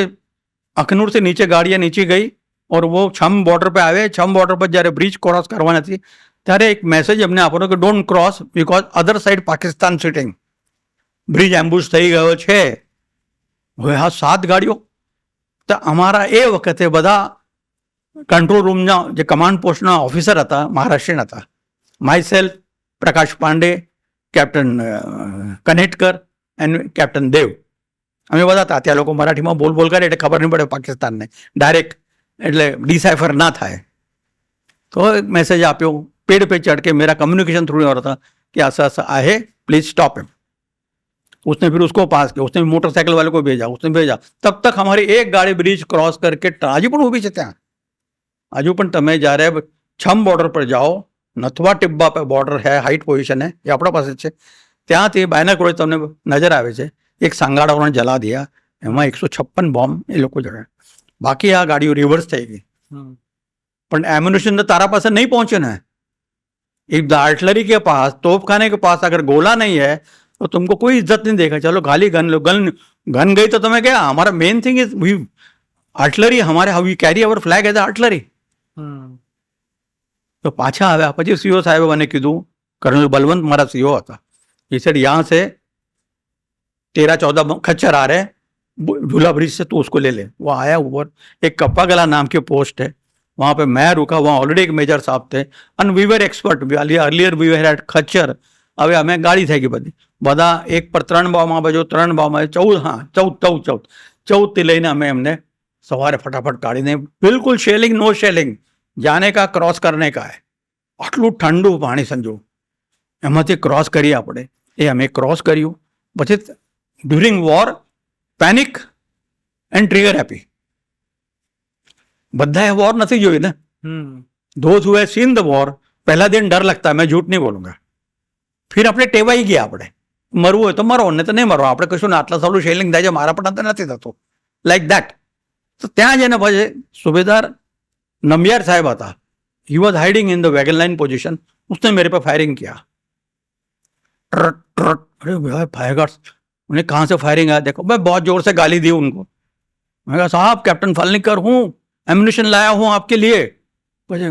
अखनूर से नीचे गाड़ियाँ नीचे गई और वो छम बॉर्डर पे आवे. छम बॉर्डर पर જ્યારે બ્રિજ ક્રોસ કરવાના હતી ત્યારે એક મેસેજ એમને આપવાનો કે don't cross because other side Pakistan sitting, bridge ambush થઈ ગયો છે. હવે આ 7 ગાડીઓ. તો અમારા એ વખતે બધા કંટ્રોલ રૂમના જે કમાન્ડ પોસ્ટના ઓફિસર હતા, મહારાષ્ટ્રીયન હતા, myself, Prakash Pandey, captain Kanetkar and captain Dev, અમે બધા હતા. ત્યાં લોકો મરાઠીમાં બોલ કરે એટલે ખબર નહીં પડે પાકિસ્તાનને ડાયરેક્ટ, એટલે ડિસાइफर ना થાય. तो एक मैसेज आप्यो, पेड़ पे चढ़ के मेरा कम्युनिकेशन थ्रू हो रहा था कि ऐसा ऐसा आहे, प्लीज स्टॉप हिम. उसने फिर उसको पास किया, उसने मोटरसाइकिल वाले को भेजा, उसने भेजा. तब तक हमारी एक गाड़ी ब्रिज क्रॉस करके હજુ પણ ઊભી છે ત્યાં. હજુ પણ તમે જ્યારે છમ બોર્ડર પર જાઓ, નથવા ટિબ્બા પર બોર્ડર હે, હાઈટ પોઝિશન હે, એ આપણા પાસે છે, ત્યાંથી બાયનોક્યુલર તમને નજર આવે છે એક સાંગાડાઓને જલા દિયા, એમાં 156 બોમ્બ એ લોકો જડ્યા. બાકી આ ગાડીઓ રિવર્સ થઈ ગઈ. પણ एम्यूनिशन तो तारा पास नहीं पहुंचे ना. एक आर्टिलरी के पास, तोपखाने के पास अगर गोला नहीं है तो तुमको कोई इज्जत नहीं देगा. चलो खाली गन लो, गन गई तो तुम्हें क्या. हमारा main thing is we artillery, हमारे how we carry our flag as artillery. तो पाछा આવ્યા. પછી સીઓ સાહેબે મને કીધું, कर्नल बलवंत हमारा सीओ था, he said यहाँ से 13-14 खच्चर आ रहे झूला ब्रिज से, तो उसको ले ले. वो आया ऊपर, एक कप्पा गला नाम की पोस्ट है, वहाँ पे मैं रुका. वहाँ ऑलरेडी एक मेजर साहब थे અને we were expert. Earlier we were at ખચ્ચર. હવે અમે ગાડી થઈ ગઈ બધી, બધા એક પર 3 બાવમાં બાજુ, 3 બાવમાં 14 થી લઈને અમે એમને સવારે ફટાફટ કાઢીને, બિલકુલ શેલિંગ નો શેલિંગ, જાને કા ક્રોસ કરને કા હે. આટલું ઠંડુ પાણી સંજો, એમાંથી ક્રોસ કરીએ આપણે. એ અમે ક્રોસ કર્યું. પછી during war panic and trigger happy. બધાએ વોર નથી જોઈ ને. Those who have seen the war, પહેલા દિન ડર લગતા, મેં झूठ નહીં બોલુંગા. ફિર આપણે ટેવાઈ ગયા. આપણે મરવું હોય તો મરો, ને તો નહીં મરો. આપણે કશું ને આટલા સારું શેલિંગ થાય છે, મારા પણ નથી થતું લાઈક દેટ. તો ત્યાં જઈને પછી સુબેદાર નમિયાર સાહેબ હતા, he was hiding in the wagon line position. उसने मेरे पे फायरिंग किया. ट्रट ट्रट. अरे भाई फायर्स, उन्हें कहाँ से फायरिंग आया देखो. मैं बहुत जोर से गाली दी उनको. मैं कहा साहब कैप्टन फलनिकर हूँ, एम्यूनिशन लाया हूँ आपके लिए. પછી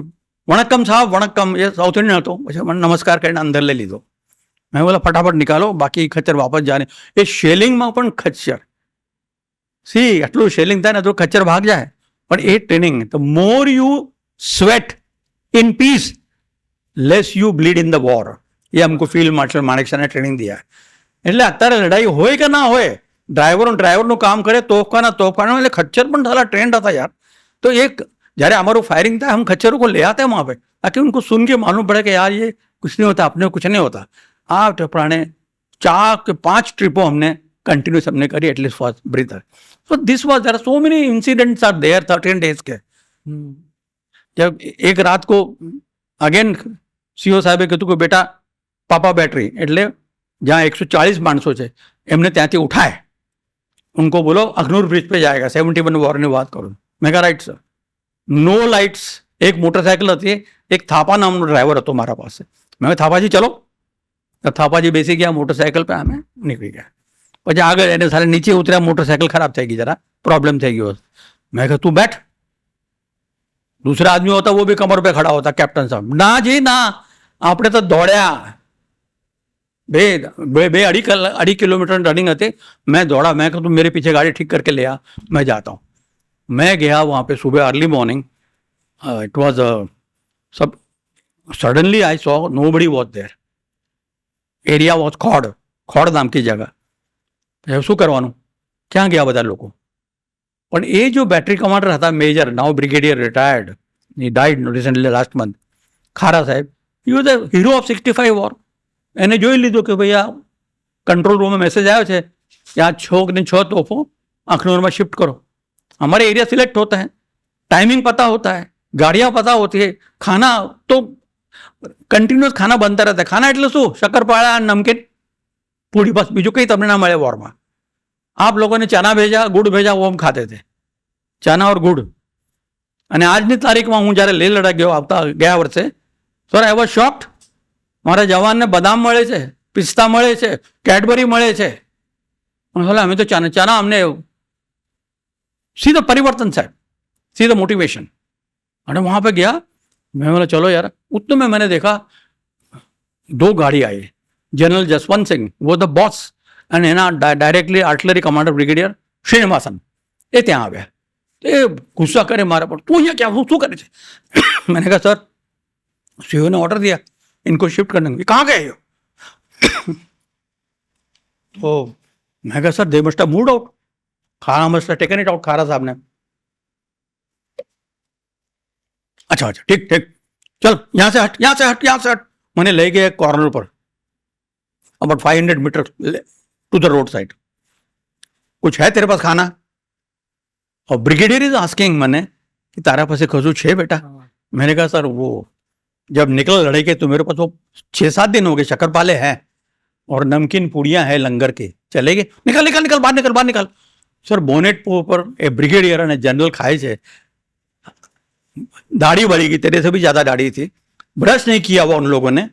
વણકમ સાહેબ વણકમ, એ સાઉથ ઇન્ડિયન હતો. પછી મને નમસ્કાર કરીને અંદર લઈ લીધો. મેં બોલા ફટાફટ નિકાલો, બાકી ખચ્ચર વાપસ જાને. એ શેલિંગમાં પણ ખચ્ચર, સી આટલું શેલિંગ થાય ને તો ખચ્ચર ભાગ જાય. પણ એ training, the more you sweat in peace less you bleed in the war. ये हमको फील्ड मार्शल माणેક ने ट्रेनिंग दिया है. એટલે અત્યારે લડાઈ હોય કે ના હોય, ડ્રાઈવરનું કામ કરે, तोपखाना એટલે खच्चर પણ साला ट्रेंड था यार. तो एक जયારે हमारो फायरिंग था, हम खच्चरों को ले आते हैं वहाँ पे, ताकि उनको सुन के मालूम पड़े कि यार ये कुछ नहीं होता, अपने कुछ नहीं होता. आ टपराने 4 के 5 ट्रिपों हमने कंटिन्यूस हमने करी, at least for breather. So this was, there are so many incidents are there 13 days के. जब एक रात को अगेन सीओ साहेबे કીધું કે બેટા પાપા બેટરી, એટલે જ્યાં 140 માણસો છે એમને ત્યાંથી ઉઠાય, उनको बोलो अखनूर ब्रिज पे जाएगा. 71 वॉर ની વાત કરું. મેં કહા રાઈટ સર. નો લાઇટ્સ. એક મોટરસાઇકલ હતી, એક થાપા નામનો ડ્રાઈવર હતો મારા પાસે. મેં કહ્યું થાપાજી ચલો. તો થાપાજી બેસી ગયા મોટરસાઇકલ पे, અમે નીકળી ગયા. પછી આગળ એને સારે નીચે ઉતર્યા, મોટરસાઇકલ ખરાબ થઈ ગઈ, જરા प्रॉब्लम થઈ ગયો. મેં કહ્યું તું બેઠ. दूसरा आदमी होता वो भी कमर पे खड़ा होता, कैप्टन साहब. ना जी ना, આપણે તો દોડ્યા. બે अढ़ी किलोमीटर रनिंग હતી. मैं दौड़ा. मैं कहूँ मेरे पीछे गाड़ी ठीक करके ले आ, मैं जाता हूँ. मैं गया वहाँ पे सुबह अर्ली मॉर्निंग. इट वॉज सब suddenly I saw nobody was there. Area was खोड़ नाम की जगह. શું કરવાનું, ક્યાં ગયા બધા લોકો. પણ એ જો બેટરી કમાન્ડર હતા, major, now brigadier retired, he died recently last month, ખારા સાહેબ, he was the hero of 65 war. એને જોઈ લીધું કે ભાઈ આ કંટ્રોલ રૂમમાં મેસેજ આવ્યો છે कि आज 6 ने 6 तोपों अखनूर में शिफ्ट करो. हमारे एरिया सिलेक्ट होता है, टाइमिंग पता होता है, गाड़ियाँ पता होती है, खाना तो કન્ટિન્યુઅસ ખાના બનતા રહેતા. ખાના એટલે શું, શક્કરપારા, નમકીન, પૂરી, બસ બીજું કંઈ તમને ના મળે વોરમાં. आप लोगों ने चना भेजा, गुड़ भेजा, वो हम खाते थे, चना और गुड़. અને આજની તારીખમાં હું જ્યારે લેહ લડાઈ ગયો ગયા વર્ષે, સર આઈ વોઝ શોક્ડ. મારા જવાનને બદામ મળે છે, પિસ્તા મળે છે, કેડબરી મળે છે. અમે તો ચના અમને सी द परिवर्तन साहब, सी द मोटिवेशन. अरे वहाँ पे गया, मैं बोला चलो यार. उतने में मैंने देखा 2 गाड़ी आई, जनरल जसवंत सिंह, वो द बॉस, અને એના directly artillery commander brigadier Srinivasan, એ ત્યાં આવ્યા. એ ગુસ્સા કરે મારા પર, તું અહીંયા ક્યાં, શું કરે છે. मैंने कहा सर सीओ ने ऑर्डर दिया, इनको शिफ्ट करने ये कहाँ गए हो? तो मैं कहा sir they must have moved out, खाना must have taken it out, Khara साहब ने। अच्छा अच्छा ठीक ठीक, चल यहाँ से हट, यहाँ से हट, यहाँ से हट। मैंने ले गया कॉर्नर पर, about 500 meter to the road side. कुछ है तेरे पास खाना? और ब्रिगेडियर इज आस्किंग मैंने कि तारा पास खजू छे बेटा? मैंने कहा सर वो जब निकल लड़े के तो मेरे पास वो 6-7 दिन हो गए, शक्करपाले हैं और नमकीन पूड़ियां हैं लंगर के, चले गए। निकल निकल निकल बाहर निकल, बाहर निकल। सर बोनेट पर ए ब्रिगेडियर અને जनरल खाए છે, दाढ़ी बढ़ी गई, तेरे से भी ज्यादा दाढ़ी थी, ब्रश नहीं किया हुआ उन लोगों ने।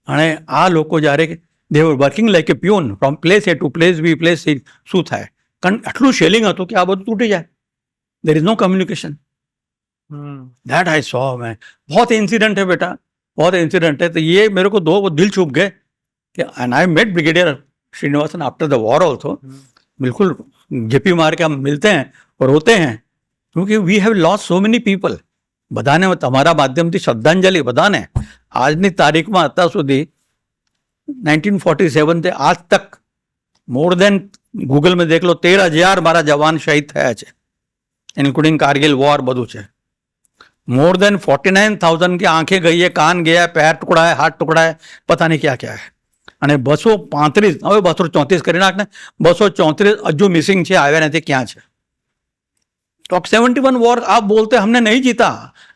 અને આ લોકો જ્યારે they were working like a peon from place A to place B place C, શું થાય? કારણ આટલું શેલિંગ હતું કે આ બધું તૂટી જાય, there is no communication. That I saw. मैं बहुत इंसिडेंट है बेटा, बहुत इंसिडेंट है। तो ये मेरे को दो वो दिल चुभ गए कि and I met brigadier Srinivasan after the war also. बिल्कुल जेपी मार के हम मिलते हैं और होते हैं, क्योंकि we have lost so many people. બધાને તમારા માધ્યમથી શ્રદ્ધાંજલિ બધાને। આજની તારીખમાં અત્યાર સુધી 1947 से आज तक मोर देन गूगल में देख लो 13,000 મારા જવાન શહીદ થયા છે, इंक्लूडिंग कारगिल वॉर બધું છે। मोर देन 49,000 की आंखें गई है, कान गया है, पैर टुकड़ा है, हाथ टुकड़ा है, पता नहीं क्या क्या है। અને 235 હવે 234 કરી નાખને, 234 હજુ મિસિંગ છે, આવ્યા નથી, ક્યાં છે? तो 71 वॉर आप बोलते हमने नहीं जीता,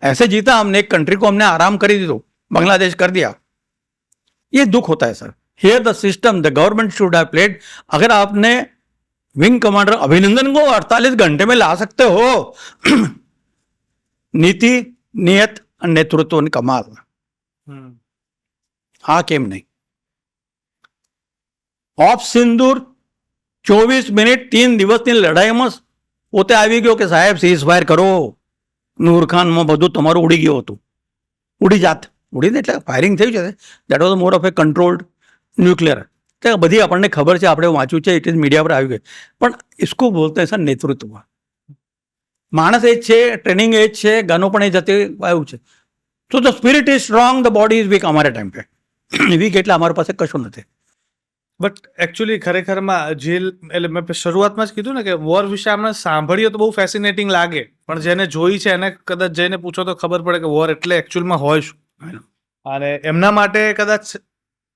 ऐसे जीता हमने, एक कंट्री को हमने आराम कर दी, तो बांग्लादेश कर दिया। ये दुख होता है sir. Here the system, the government should have played. अगर आपने विंग कमांडर अभिनंदन को 48 घंटे में ला सकते हो, नीति नियत नेतृत्व कमाल, हाँ केम नहीं? ऑफ सिंदूर 24 મિનિટ 3 દિવસની લડાઈમાં પોતે આવી ગયો કે સાહેબ સીઝ ફાયર કરો, નૂરખાનમાં બધું તમારું ઉડી ગયું હતું, ઉડી જાત, ઉડીને એટલે ફાયરિંગ થયું છે, that was more of A controlled nuclear. કે બધી આપણને ખબર છે, આપણે વાંચ્યું છે, ઇટ ઇઝ મીડિયા પર આવી ગઈ। પણ इसको બોલते સર નેતૃત્વ। માણસ એ જ છે, ટ્રેનિંગ એ જ છે, ગનો પણ એ જતે આવ્યું છે। તો the spirit is strong, the body is weak. અમારા ટાઈમ પે વીક એટલે અમારી પાસે કશું નથી। બટ એકચ્યુઅલી ખરેખરમાં જેલ એટલે મેં શરૂઆતમાં જ કીધું ને કે વોર વિશે આપણે સાંભળીએ તો બહુ ફેસિનેટિંગ લાગે, પણ જેને જોઈ છે એને કદાચ જઈને પૂછો તો ખબર પડે કે વોર એટલે એકચ્યુઅલમાં હોય શું। અને એમના માટે કદાચ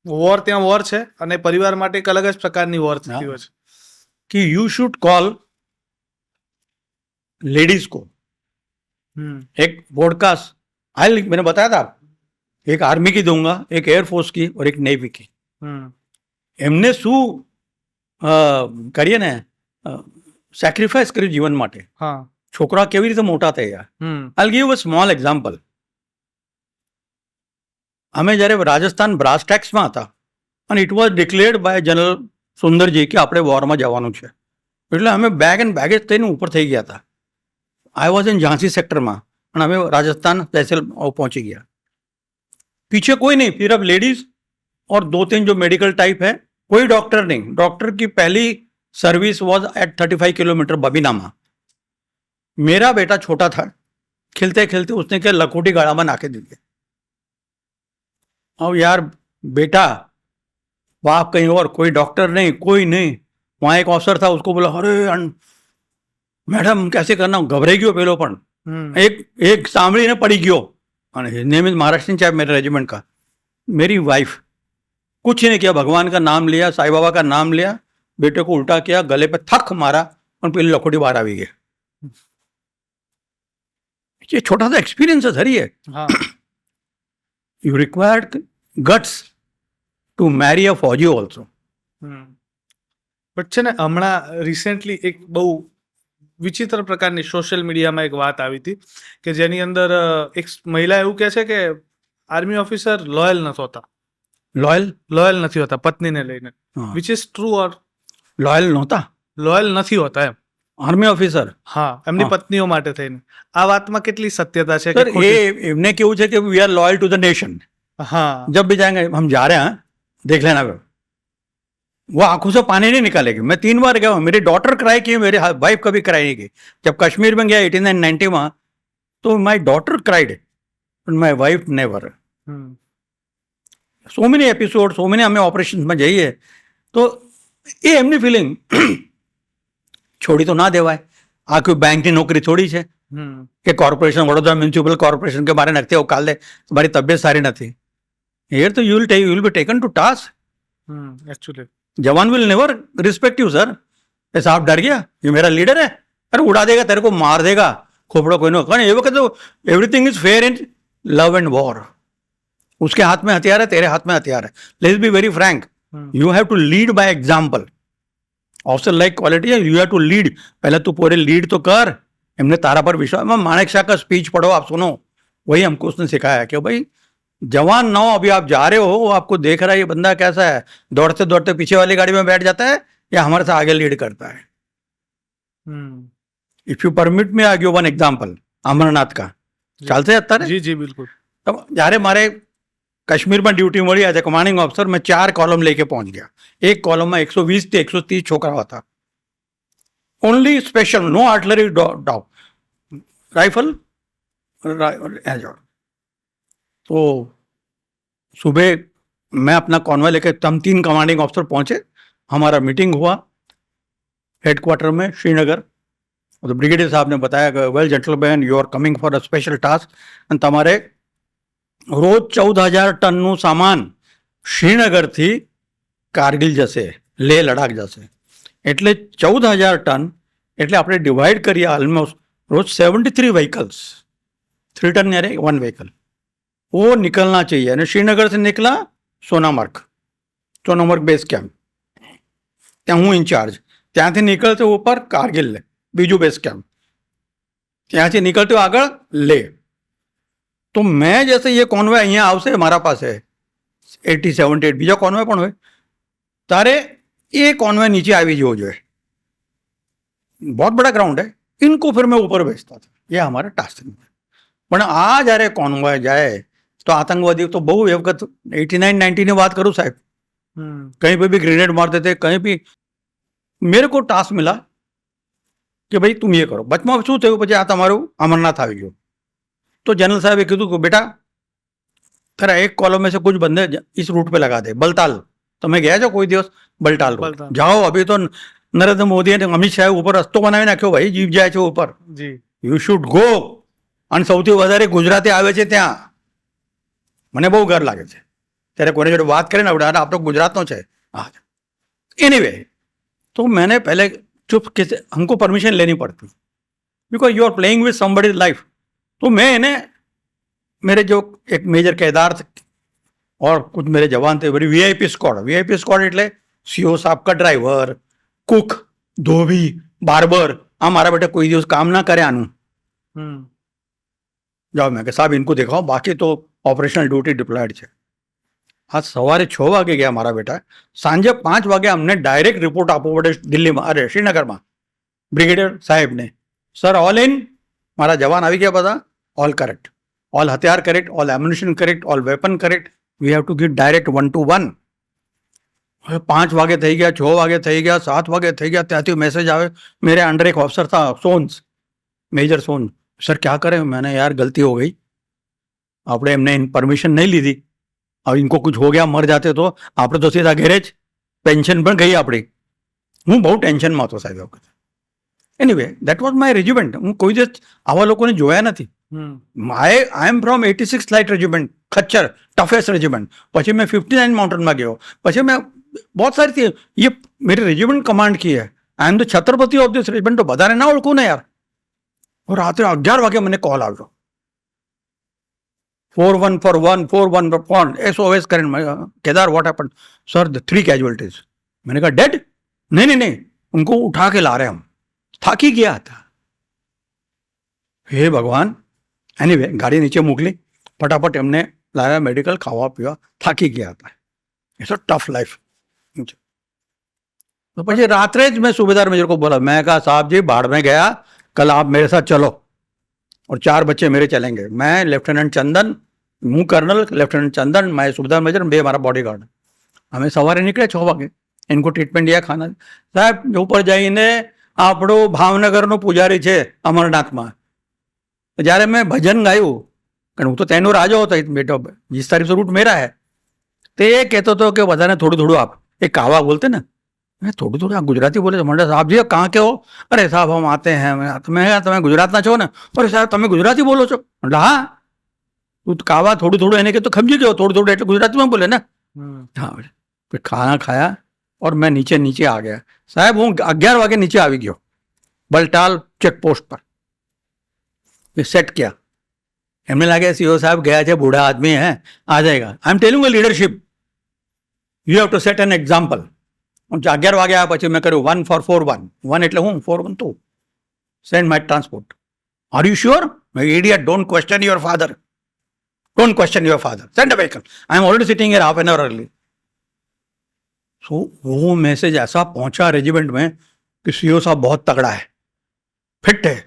વોર ત્યાં વોર છે અને પરિવાર માટે એક અલગ જ પ્રકારની વોર થતી હોય છે। कि यू शुड कॉल लेडीज को। एक पॉडकास्ट मैंने बताया था, एक आर्मी की दूंगा, एक एयरफोर्स की और एक नेवी की। એમને શું કરીએ ને સેક્રિફાઈસ કર્યું જીવન માટે, હા, છોકરા કેવી રીતે મોટા થયા। I give a small example. અમે જ્યારે રાજસ્થાન બ્રાસ ટેક્સમાં હતા અને it was declared by general Sundarji કે આપણે વોરમાં જવાનું છે, એટલે અમે બેગ એન્ડ બેગેજ થઈને ઉપર થઈ ગયા હતા। આઈ વોઝ ઇન ઝાંસી સેક્ટરમાં અને અમે રાજસ્થાન તહેસીલ પહોંચી ગયા। पीछे कोई नहीं, सिर्फ लेडीज और 2-3 जो मेडिकल टाइप है, कोई डॉक्टर नहीं। डॉक्टर की पहली सर्विस वॉज एट 35 किलोमीटर बबीनामा। मेरा बेटा छोटा था, खिलते खिलते उसने क्या लखोटी गाड़ा में नाके दी। अब यार बेटा बाप कहीं और, कोई डॉक्टर नहीं, कोई नहीं। वहाँ एक ऑफिसर था, उसको बोला अरे मैडम कैसे करना, घबराई गयो पेलो पण एक सांभळीने पड़ी गयो। नेम इज महाराष्ट्र चाहे मेरे रेजिमेंट का। मेरी वाइफ कुछ नहीं किया, भगवान का नाम लिया, साईं बाबा का नाम लिया, बेटे को उल्टा किया, गले पे थक मारा और पहले लखोटी बाहर आ गई। ये छोटा सा एक्सपीरियंस है सर ये। You required guts to marry a fauji also. But છે ને હમણાં રિસેન્ટલી એક બહુ વિચિત્ર પ્રકારની સોશિયલ મીડિયામાં એક વાત આવી હતી કે જેની અંદર એક મહિલા એવું કહે છે કે આર્મી ઓફિસર લોયલ નથી હોતા, લોયલ નથી હોતા પત્નીને લઈને, which is true or loyal નહોતા, લોયલ નથી હોતા એમ આર્મી ઓફિસર, હા, એમની પત્નીઓ માટે થઈને। આ વાતમાં કેટલી સત્યતા છે? સર એ એમને કેવું છે કે we are loyal to the nation. हाँ, जब भी जाएंगे हम जा रहे हैं, देख लेना। वो आंखों से पानी नहीं निकालेगी। मैं 3 बार गया हूँ, मेरी डॉटर क्राई की, मेरी वाइफ कभी क्राई नहीं की। जब कश्मीर में गया 89-90 में, तो my daughter cried but my wife never. So many episode, so many અમે ઓપરેશન્સમાં જઈએ તો એ એમની ફિલિંગ છોડી તો ના દેવાય. આ કોઈ બેંકની નોકરી થોડી છે કે કોર્પોરેશન, વડોદરા મ્યુનિસિપલ કોર્પોરેશન કે મારે નથી આવું કાલે મારી તબિયત સારી નથી. હિયર તો you will be taken to task. Actually जवान will never respect you sir. એ સાहब डर गया, ये मेरा लीडर है, अरे उड़ा देगा, तेरे को मार देगा, खोपड़ो कोई नो. कारण ये वक्त तो everything is fair in love and war. उसके हाथ में हथियार है, तेरे हाथ में हथियार है. Let's be very frank. You have to lead by example. Officer like quality है, यू हैव टू लीड. पहले तू पूरे लीड तो कर. हमने तारा पर विश्वास. मानेक शाह का स्पीच पढ़ो, आप सुनो. वही हमको उसने सिखाया कि भाई जवान ना हो, अभी आप जा रहे हो, आपको देख रहा है ये बंदा कैसा है, दौड़ते दौड़ते पीछे वाली गाड़ी में बैठ जाता है या हमारे से आगे लीड करता है. इफ यू परमिट में आ गयो वन एग्जाम्पल अमरनाथ का ચાલશે અત્યારે? जी जी बिल्कुल. તો જ્યારે મારે કાશ્મીરમાં ડ્યુટી મળી એઝ એ કમાન્ડિંગ ઓફિસર, મેં 4 કોલમ લેકે પહોંચ ગયા. એક કોલમમાં 120 થી 130 છોકરાઓ હતા. ઓનલી સ્પેશલ, નો આર્ટलरी डॉग, राइफल एजोर. तो सुबह मैं अपना कॉन्वॉय लेके, हम 3 कमांडिंग ऑफिसर पहुंचे. हमारा मीटिंग हुआ हेडक्वार्टर में श्रीनगर. तो ब्रिगेडियर साहब ने बताया कि well gentleman, you are coming for a special task અને તમારે રોજ 14,000 ટનનું સામાન શ્રીનગરથી કારગિલ જશે, લેહ લડાખ જશે. એટલે 14,000 ટન એટલે આપણે ડિવાઈડ કરીએ ઓલમોસ્ટ रोज 73 व्हीकल्स, 3 टन यानी 1 व्हीकल वो निकलना चाहिए. અને श्रीनगर से निकला सोनामर्ग बेस कैम्प, ત્યાં હું ઇન્ચાર્જ. ત્યાંથી નીકળતો ઉપર કારગિલ બીજું બેસ કેમ્પ, ત્યાંથી નીકળતો આગળ લે. તો મેં જैसे ये कॉन्वॉय અહીંયા આવશે મારા પાસે 80, 78 બીજા कॉन्वॉय પણ હોય, તારે ये कॉन्वॉय नीचे આવી જવો જોઈએ. बहुत बड़ा ग्राउंड है. इनको फिर मैं ऊपर भेजता था. ये हमारा टास्क था. પણ આ જ્યારે कॉन्वॉय जाए तो आतंकवादी तो बहु ये वक्त 89, 90 ની વાત करूँ साहब, कहीं पे भी ग्रेनेड मार देते, कहीं भी. मेरे को टास्क मिला कि भाई तुम ये करो. बचमा શું થયું, પછી આ તમારું અમરનાથ આવી ગયું. तो जनरल साहब ये कीधું કે बेटा तेरा एक कॉलम में से कुछ बंदे इस रूट पे लगा दे. बलताल, તમે ગયા છો કોઈ દિવસ? બલતાલ રોડ જાઓ. અભી તો નરેન્દ્ર મોદી અને અમિત શાહે ઉપર રસ્તો બનાવી નાખ્યો ભાઈ, જીપ જાય છે ઉપર. જી, યુ શુડ ગો. અને સૌથી વધારે ગુજરાતી આવે છે ત્યાં. મને બહુ ગર લાગે છે ત્યારે કોઈને જોડે વાત કરીને આપણો ગુજરાતનો છે. हाँ एनीवे, तो मैंने पहले चुप कैसे, हमको परमिशन लेनी पड़ती because you are playing with somebody's life. तो मैं इन्हें, मेरे जो एक मेजर केदार थे और कुछ मेरे जवान थे, मेरी वीआईपी स्क्वॉड એટલે सीओ साहब का ड्राइवर, कुक, धोबी, बार्बर. આ મારા બેટા કોઈ દિવસ કામ ના કરે આનું. જાઓ, મેં કે સાહેબ ઇनको દેખાઓ, બાકી તો ઓપરેશનલ ડ્યુટી ડિપ્લોયડ છે. आज સવારે 6 વાગે ગયા મારા બેટા, સાંજે 5 વાગે અમને ડાયરેક્ટ રિપોર્ટ આપવો પડે દિલ્હીમાં, અરે શ્રીનગરમાં બ્રિગેડિયર સાહેબને. સર ઓલ ઇન, મારા જવાન આવી ગયા બધા, ઓલ કરેક્ટ, ઓલ હથિયાર correct, all ammunition correct, all weapon correct. We have to give direct 1 to 1. હવે 5 વાગે થઈ ગયા, 6 વાગે થઈ ગયા, 7 વાગે થઈ ગયા, ત્યાંથી મેसेज આવે. मेरे अंडर एक ऑफिसर था सोन्स, मेजर सोन. सर क्या करें? मैंने यार गलती हो गई, આપણે એમને પરમિશન નહીં લીધી. अब इनको कुछ हो गया, मर जाते तो આપણે તો સીધા ઘેરે જ, પેન્શન પણ ગઈ આપણી. હું બહુ ટેન્શનમાં હતો સાહેબ વખતે. Anyway, that was my regiment. હું કોઈ દિવસ આવા લોકોને જોયા નથી. આઈ એમ ફ્રોમ 86 લાઇટ રેजिमेंट, खच्चर, टफेस्ट रेजिमेंट. પછી मैं 59 माउंटेन में गयो. પછી मैं बहुत सारी थी, ये मेरी रेजिमेंट कमांड की है. आई am the Chhatrapati of this regiment. तो બધાને ના ઓળખું ને યાર. और रात्रे 11 વાગે મને કોલ આવ્યો, 4141, 4141 SOS करें. Kedar what happened? Sir the 3 casualties. मैंने कहा डेड? नहीं, उनको उठा के ला रहे हम, થાકી ગયા હતા. હે ભગવાન. એનીવે, ગાડી નીચે મોકલી, ફટાફટ એમને લાવ્યા મેડિકલ, ખાવા પીવા, થાકી ગયા હતા. It's a tough life. तो પછી રાત્રે જ मैं सूबेदार मेजर को बोला, मैं कहा साहब जी बाढ़ में गया, कल आप मेरे साथ चलो और 4 बच्चे मेरे चलेंगे. मैं लेफ्टिनेंट चंदन, હું કર્નલ, લેફ્ટનન્ટ ચંદન, मैं सूबेदार मेजर, બે મારા બોડીગાર્ડ. અમે સવારે નીકળ્યા 6 વાગે. એनको ટ્રીટમેન્ટ दिया, ખાના. સાહેબ ઉપર જઈને આપણો ભાવનગરનો પૂજારી છે અમરનાથમાં, જ્યારે મેં ભજન ગાયું, કારણ હું તો તેનો રાજો હતો, બેટો 20 तारीख से रूट मेरा है, તે એ કહેતો હતો કે બધાને થોડું થોડું આપ. એ કાવા બોલતે ને, મેં થોડું થોડું આ ગુજરાતી બોલે છે. મને સાહેબ જી કાં કે હો? અરે સાહેબ હમ આતે હૈ. મેં તમે ગુજરાતના છો ને? અરે સાહેબ તમે ગુજરાતી બોલો છો? એટલે હા, તું કાવા થોડું થોડું એને કે તો સમજી ગયો, થોડું થોડું એટલે ગુજરાતીમાં બોલે ને. હા, फिर खाना खाया और मैं नीचे आ गया. साहब હું 11 वागे नीचे આવી ગયો બલટાલ ચેક પોસ્ટ પર. फिर सेट किया. એમને લાગે સીઓ સાહેબ ગયા છે, બूढ़ा आदमी है, आ जाएगा. I am telling leadership, you have to set an example. હું 11 વાગે આવ્યા પછી મેં કર્યું 1 for 4 1. 1 એટલે હું, 4 1 2. Send my transport. Are you sure? મેં idiot, don't question your father. Don't question your father, send a vehicle. I am already sitting here half an hour early. So वो मैसेज ऐसा पहुंचा रेजिमेंट में कि CO साहब बहुत तगड़ा है, फिट है.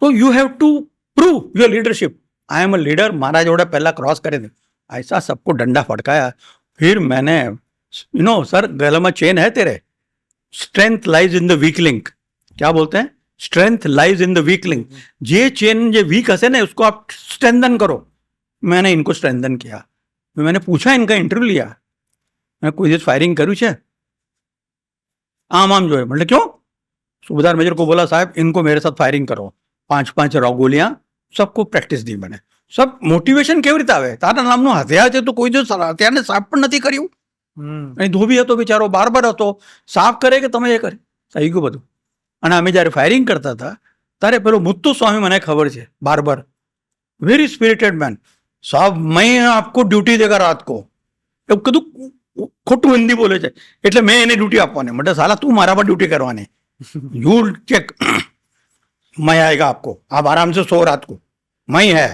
तो you have to prove your leadership. I am a leader. मारा जोड़े पहला क्रॉस करे थे, ऐसा सबको डंडा फटकाया. फिर मैंने सर गले में चेन है तेरे, strength lies in the weak link. क्या बोलते हैं? Strength lies in the weak link. जे चेन जे वीक हसे ना उसको आप स्ट्रेंथन करो. मैंने इनको स्ट्रेंथन किया. मैंने पूछा, इनका इंटरव्यू लिया, मैं कोई दिन फायरिंग करूँ छे? आम जो है. मतलब क्यों? सूबेदार मेजर को बोला साहब इनको मेरे साथ फायरिंग करो. 5 गोलियां सबको પ્રેક્ટિસ દી. મને સબ મોટિવેશન કેવી રીતે આવે? તારા નામનું હથિયાર છે તો કોઈ જો હથિયારને સાફ પણ નથી કર્યું. અને ધોબી હતો બિચારો, બારબર હતો, સાફ કરે કે તમે એ કરે? થઈ ગયું બધું. અને અમે જ્યારે ફાયરિંગ કરતા હતા ત્યારે પેલો મુત્તુ સ્વામી મને ખબર છે, બારબર, વેરી સ્પિરિટેડ મેન. સાહેબ મેં આપકો ડ્યુટી દેગા રાત કો. એવું કીધું, ખોટું હિન્દી બોલે છે એટલે મેં એને ડ્યુટી આપવાની. मतलब साला તું મારા પર ડ્યુટી કરવાની. यू चेक, मैं आएगा आपको, आप आराम से सो रात को, मैं है.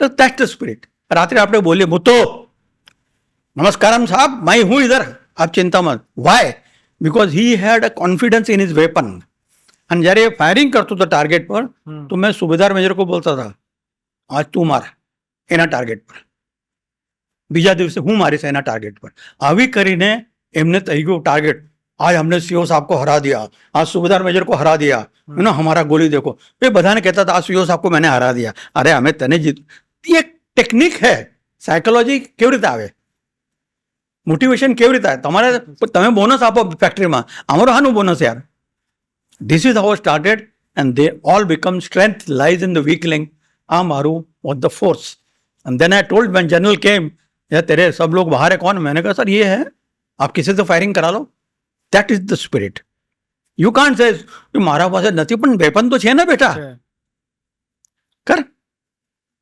तो दैट्स द स्पिरिट. रात्रि आपने बोले मुत्तो नमस्कारम साहब, मैं हूं इधर, आप चिंता मत. Why? Because he had a confidence in his weapon. અને જ્યારે ફાયરિંગ કરતો હતો ટાર્ગેટ પર તો મેં સુબેદાર મેજર को बोलता था आज तू मार એના ટાર્ગેટ પર, બીજા દિવસે હું મારીશ એના ટાર્ગેટ પર. આવી કરીને એમને થઈ ગયું ટાર્ગેટ. आज हमने सीओ साहब को हरा दिया, आज सूबेदार मेजर को हरा दिया, हमारा गोली देखो. ये बधाने कहता था आज सीओ साहब को मैंने हरा दिया. अरे हमें तने जीत. ये टेक्निक है. साइकोलॉजी કેવી રીતે આવે, મોટિવેશન કેવી રીતે આવે? તમારે તમે બોનસ આપો ફેક્ટરીમાં, અમારો હાનું બોનસ યાર? This is how it started and they all become strength lies in the weak link. આ મારું was the force. And then I told when general came, यार तेरे सब लोग बाहर है कौन? मैंने कहा सर ये है, आप किसी से फायरिंग करा लो. That is the spirit. You can't say મારા પાસે નથી પણ વેપન તો છે ને બેટા, કર.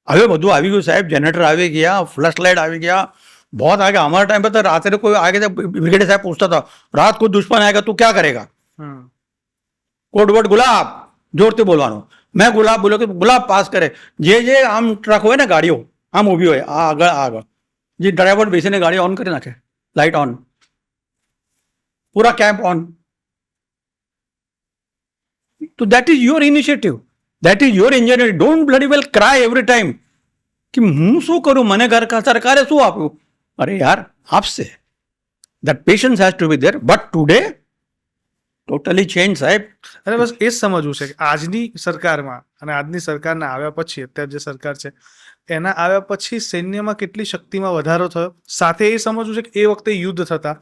હવે બધું આવી ગયું સાહેબ, જનરેટર આવી ગયા, ફ્લશ લાइट આવી ગયા, बहुत आ गया. हमारे टाइम पे तो रात को कोई आगे ब्रिगेडियर साहब पूछता था रात को दुश्मन आएगा तो क्या करेगा? कोड वर्ड गुलाब, जोर से बोलवानो. मैं गुलाब बोलो कि गुलाब पास करे. जे आम ट्रक હોય ને ગાડીઓ આમ ઊભી હોય, આ આગળ જે ડ્રાઈવર બેસીને ગાડી ઓન કરી નાખે, લાઇટ ઓન, પૂરા કેમ્પ ઓન. તો that is your initiative, that is your engineering. Don't bloody well cry every time કે હું શું કરું, મને સરકારે શું આપ્યું. અરે યાર આપશે. That patience has to be there. But today totally change સાહેબ. અને બસ એ જ સમજવું છે કે આજની સરકારમાં અને આજની સરકારના આવ્યા પછી, અત્યારે જે સરકાર છે એના આવ્યા પછી સૈન્યમાં કેટલી શક્તિમાં વધારો થયો. સાથે એ સમજવું છે કે એ વખતે યુદ્ધ થતા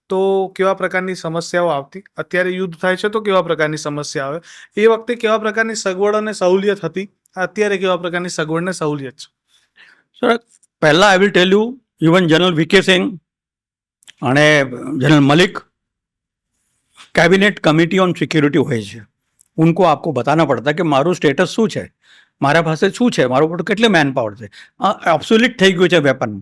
તો કેવા પ્રકારની સમસ્યાઓ આવતી, અત્યારે યુદ્ધ થાય છે તો કેવા પ્રકારની સમસ્યા આવે, એ વખતે કેવા પ્રકારની સગવડ અને સહુલિયત હતી, અત્યારે કેવા પ્રકારની સગવડ ને સહુલિયત છે. સર પહેલા I will tell you, even general VK Singh અને general Malik cabinet committee on security હોય છે, उनको आपको बताना पड़ता है कि मारू स्टेटस શું છે, મારા પાસે શું છે, મારો પર કેટલી મેન પાવર છે. આ ऑब्सोलीट થઈ ગયું છે વેપન.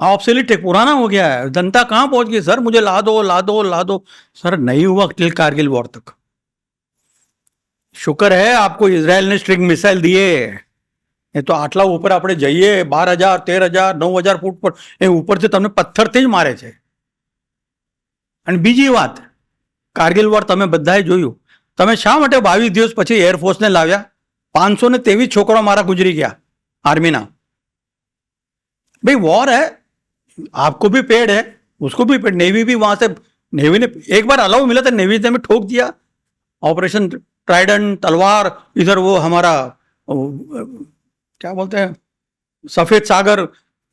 આ ऑब्सोलीट है, पुराना हो गया है. जनता कहाँ पहुंच गई? सर मुझे ला दो ला दो ला दो. सर नहीं हुआ टिल कारगिल वॉर तक. शुक्र है आपको इजराइल ने स्ट्रिंग मिसाइल दिए. ये तो આટલા ઉપર આપણે જઈએ 12,000 13,000 9,000 ફૂટ પર, એ ઉપરથી તમને પથ્થરથી જ મારે છે. અને બીજી વાત, કારગિલ વોર તમે બધાએ જોયું. તમે શા માટે 22 દિવસ પછી એરફોર્સને લાવ્યા? 523 છોકરો મારા ગુજરી ગયા आर्मी ना. भाई वॉर है, आपको भी पेड है, उसको भी पेड. नेवी भी वहां से, नेवी ने एक बार अलाउ मिला था, नेवी ने ठोक दिया. ऑपरेशन ट्राइडेंट, तलवार, इधर वो हमारा क्या बोलते हैं सफेद सागर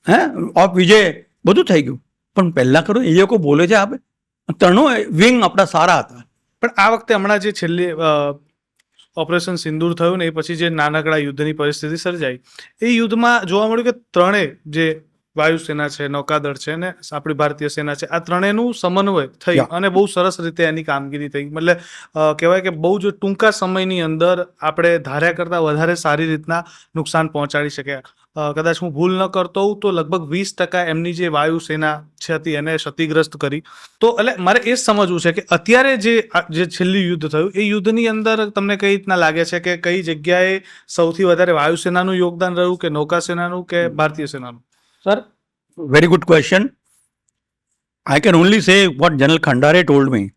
है, ऑफ विजय, બધું થઈ ગયું. પણ પહેલા કરો એ લોકો બોલે છે આપણે ત્રણો વિંગ આપણા સારા હતા. પણ આ વખતે હમણાં જે છેલ્લી ઓપરેશન સિંદૂર થયું ને એ પછી જે નાનકડા યુદ્ધની પરિસ્થિતિ સર્જાઈ, એ યુદ્ધમાં જોવા મળ્યું કે ત્રણેય જે વાયુસેના છે, નૌકાદળ છે ને આપણી ભારતીય સેના છે, આ ત્રણેયનું સમન્વય થઈ અને બહુ સરસ રીતે એની કામગીરી થઈ. મતલબ કહેવાય કે બહુ જ ટૂંકા સમયની અંદર આપણે ધાર્યા કરતાં વધારે સારી રીતના નુકસાન પહોંચાડી શક્યા. કદાચ હું ભૂલ ન કરતો હોઉં તો લગભગ 20% એમની જે વાયુસેના છે હતી એને ક્ષતિગ્રસ્ત કરી. તો એટલે મારે એ સમજવું છે કે અત્યારે જે છેલ્લી યુદ્ધ થયું એ યુદ્ધની અંદર તમને કઈ રીતના લાગે છે કે કઈ જગ્યાએ સૌથી વધારે વાયુસેનાનું યોગદાન રહ્યું કે નૌકાસેનાનું કે ભારતીય સેનાનું? Sir, very good question. I can only say what general Khandare told me.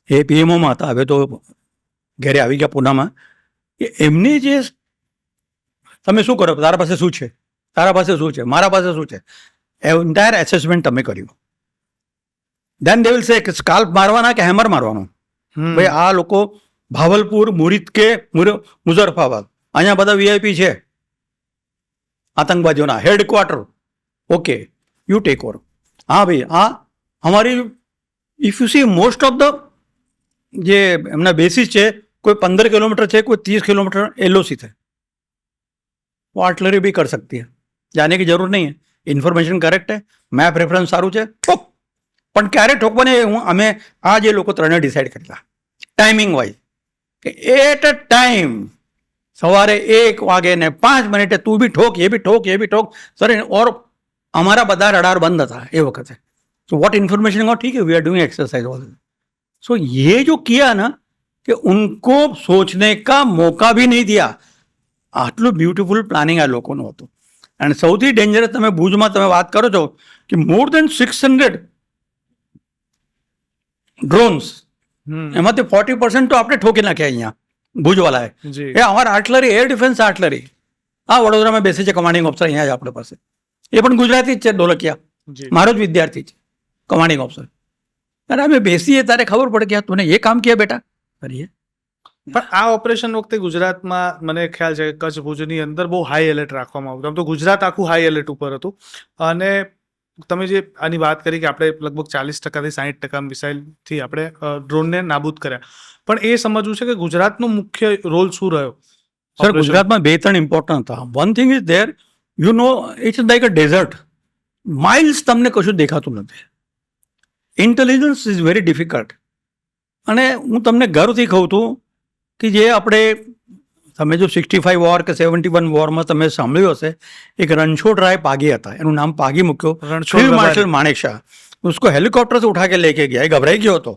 એ પીએમઓમાં હતા, હવે તો ઘરે આવી ગયા પૂનામાં. કે એમની જે તમે શું કરો, તારા પાસે શું છે, તારા પાસે શું છે, મારા પાસે શું છે, એન્ટાયર એસેસમેન્ટ તમે કર્યું. દેન દે વિલ સે કે સ્કાલ્પ મારવાના કે હેમર મારવાનો. ભાઈ આ લોકો ભાવલપુર, મુરીદ કે મુઝફ્ફરાબાદ અહીંયા બધા વીઆઈપી છે આતંકવાદીઓના headquarter. Okay, you take over. હા ભાઈ, આ અમારી if you see most of the જે એમના બેસીસ છે, કોઈ 15 किलोमीटर છે, કોઈ 30 किलोमीटर एलओसी थे. वो आर्टिलरी भी कर सकती है, जाने की જરૂર નહીં. ઇન્ફોર્મેશન કરેક્ટ है, મેપ રેફરન્સ સારું છે, ઠોક. પણ ક્યારે ઠોકવાને અમે આ જે લોકો ત્રણે ડિસાઇડ કરેલા ટાઈમિંગ વાઇઝ કે એટ અ ટાઈમ સવારે 1 વાગે ને 5 મિનિટે તું બી ઠોક, એ બી ઠોક, એ બી ઠોક. સર, ઓર हमारा બધા रडार बंद था ये वक्त है. तो व्हाट इन्फॉर्मेशन को ठीक है, we are doing exercise all. So ये जो किया ना कि उनको सोचने का मौका भी नहीं दिया. આટલું બ્યુટીફુલ પ્લાનિંગ આ લોકોનું હતું. એન્ડ સૌથી ડેન્જરસ તમે ભુજમાં તમે વાત કરો છો કે મોર દેન 600 ડ્રોન્સ, એમાંથી 40% તો આપણે ઠોકી નાખ્યા અહીંયા ભુજવાલાએ. એ અમારા આર્ટલરી, એર ડિફેન્સ આર્ટલરી આ વડોદરામાં બેસે છે કમાન્ડિંગ ઓફિસર અહીંયા જ આપણે પાસે. એ પણ ગુજરાતી જ છે, ઢોલકિયા, મારો જ વિદ્યાર્થી છે કમાન્ડિંગ ઓફિસર. અને અમે બેસીએ ત્યારે ખબર પડે કે તું એ કામ કિયા બેટા કરીએ. પણ આ ઓપરેશન વખતે ગુજરાતમાં મને ખ્યાલ છે કે કચ્છ ભુજની અંદર બહુ હાઈ એલર્ટ રાખવામાં આવ્યું. આમ તો ગુજરાત આખું હાઈ એલર્ટ ઉપર હતું. અને તમે જે આની વાત કરી કે આપણે લગભગ 40% થી 60% મિસાઇલથી આપણે ડ્રોનને નાબૂદ કર્યા, પણ એ સમજવું છે કે ગુજરાતનો મુખ્ય રોલ શું રહ્યો? સર, ગુજરાતમાં 2-3 ઇમ્પોર્ટન્ટ હતા. One thing is there, you know, it's like a desert. Miles તમને કશું દેખાતું નથી. Intelligence is very difficult. અને હું તમને ગર્વથી કહું છું કે જે આપણે તમે જો 65 વોર કે 71 વોરમાં તમે સાંભળ્યું હશે, એક રણછોડરાય પાગી હતા, એનું નામ પાગી મૂક્યો, ફિલ્ડ માર્શલ માણેકશા. उसको હેલિકોપ્ટર से ઉઠા કે લેકે ગયા, એ ગભરાઈ ગયો હતો.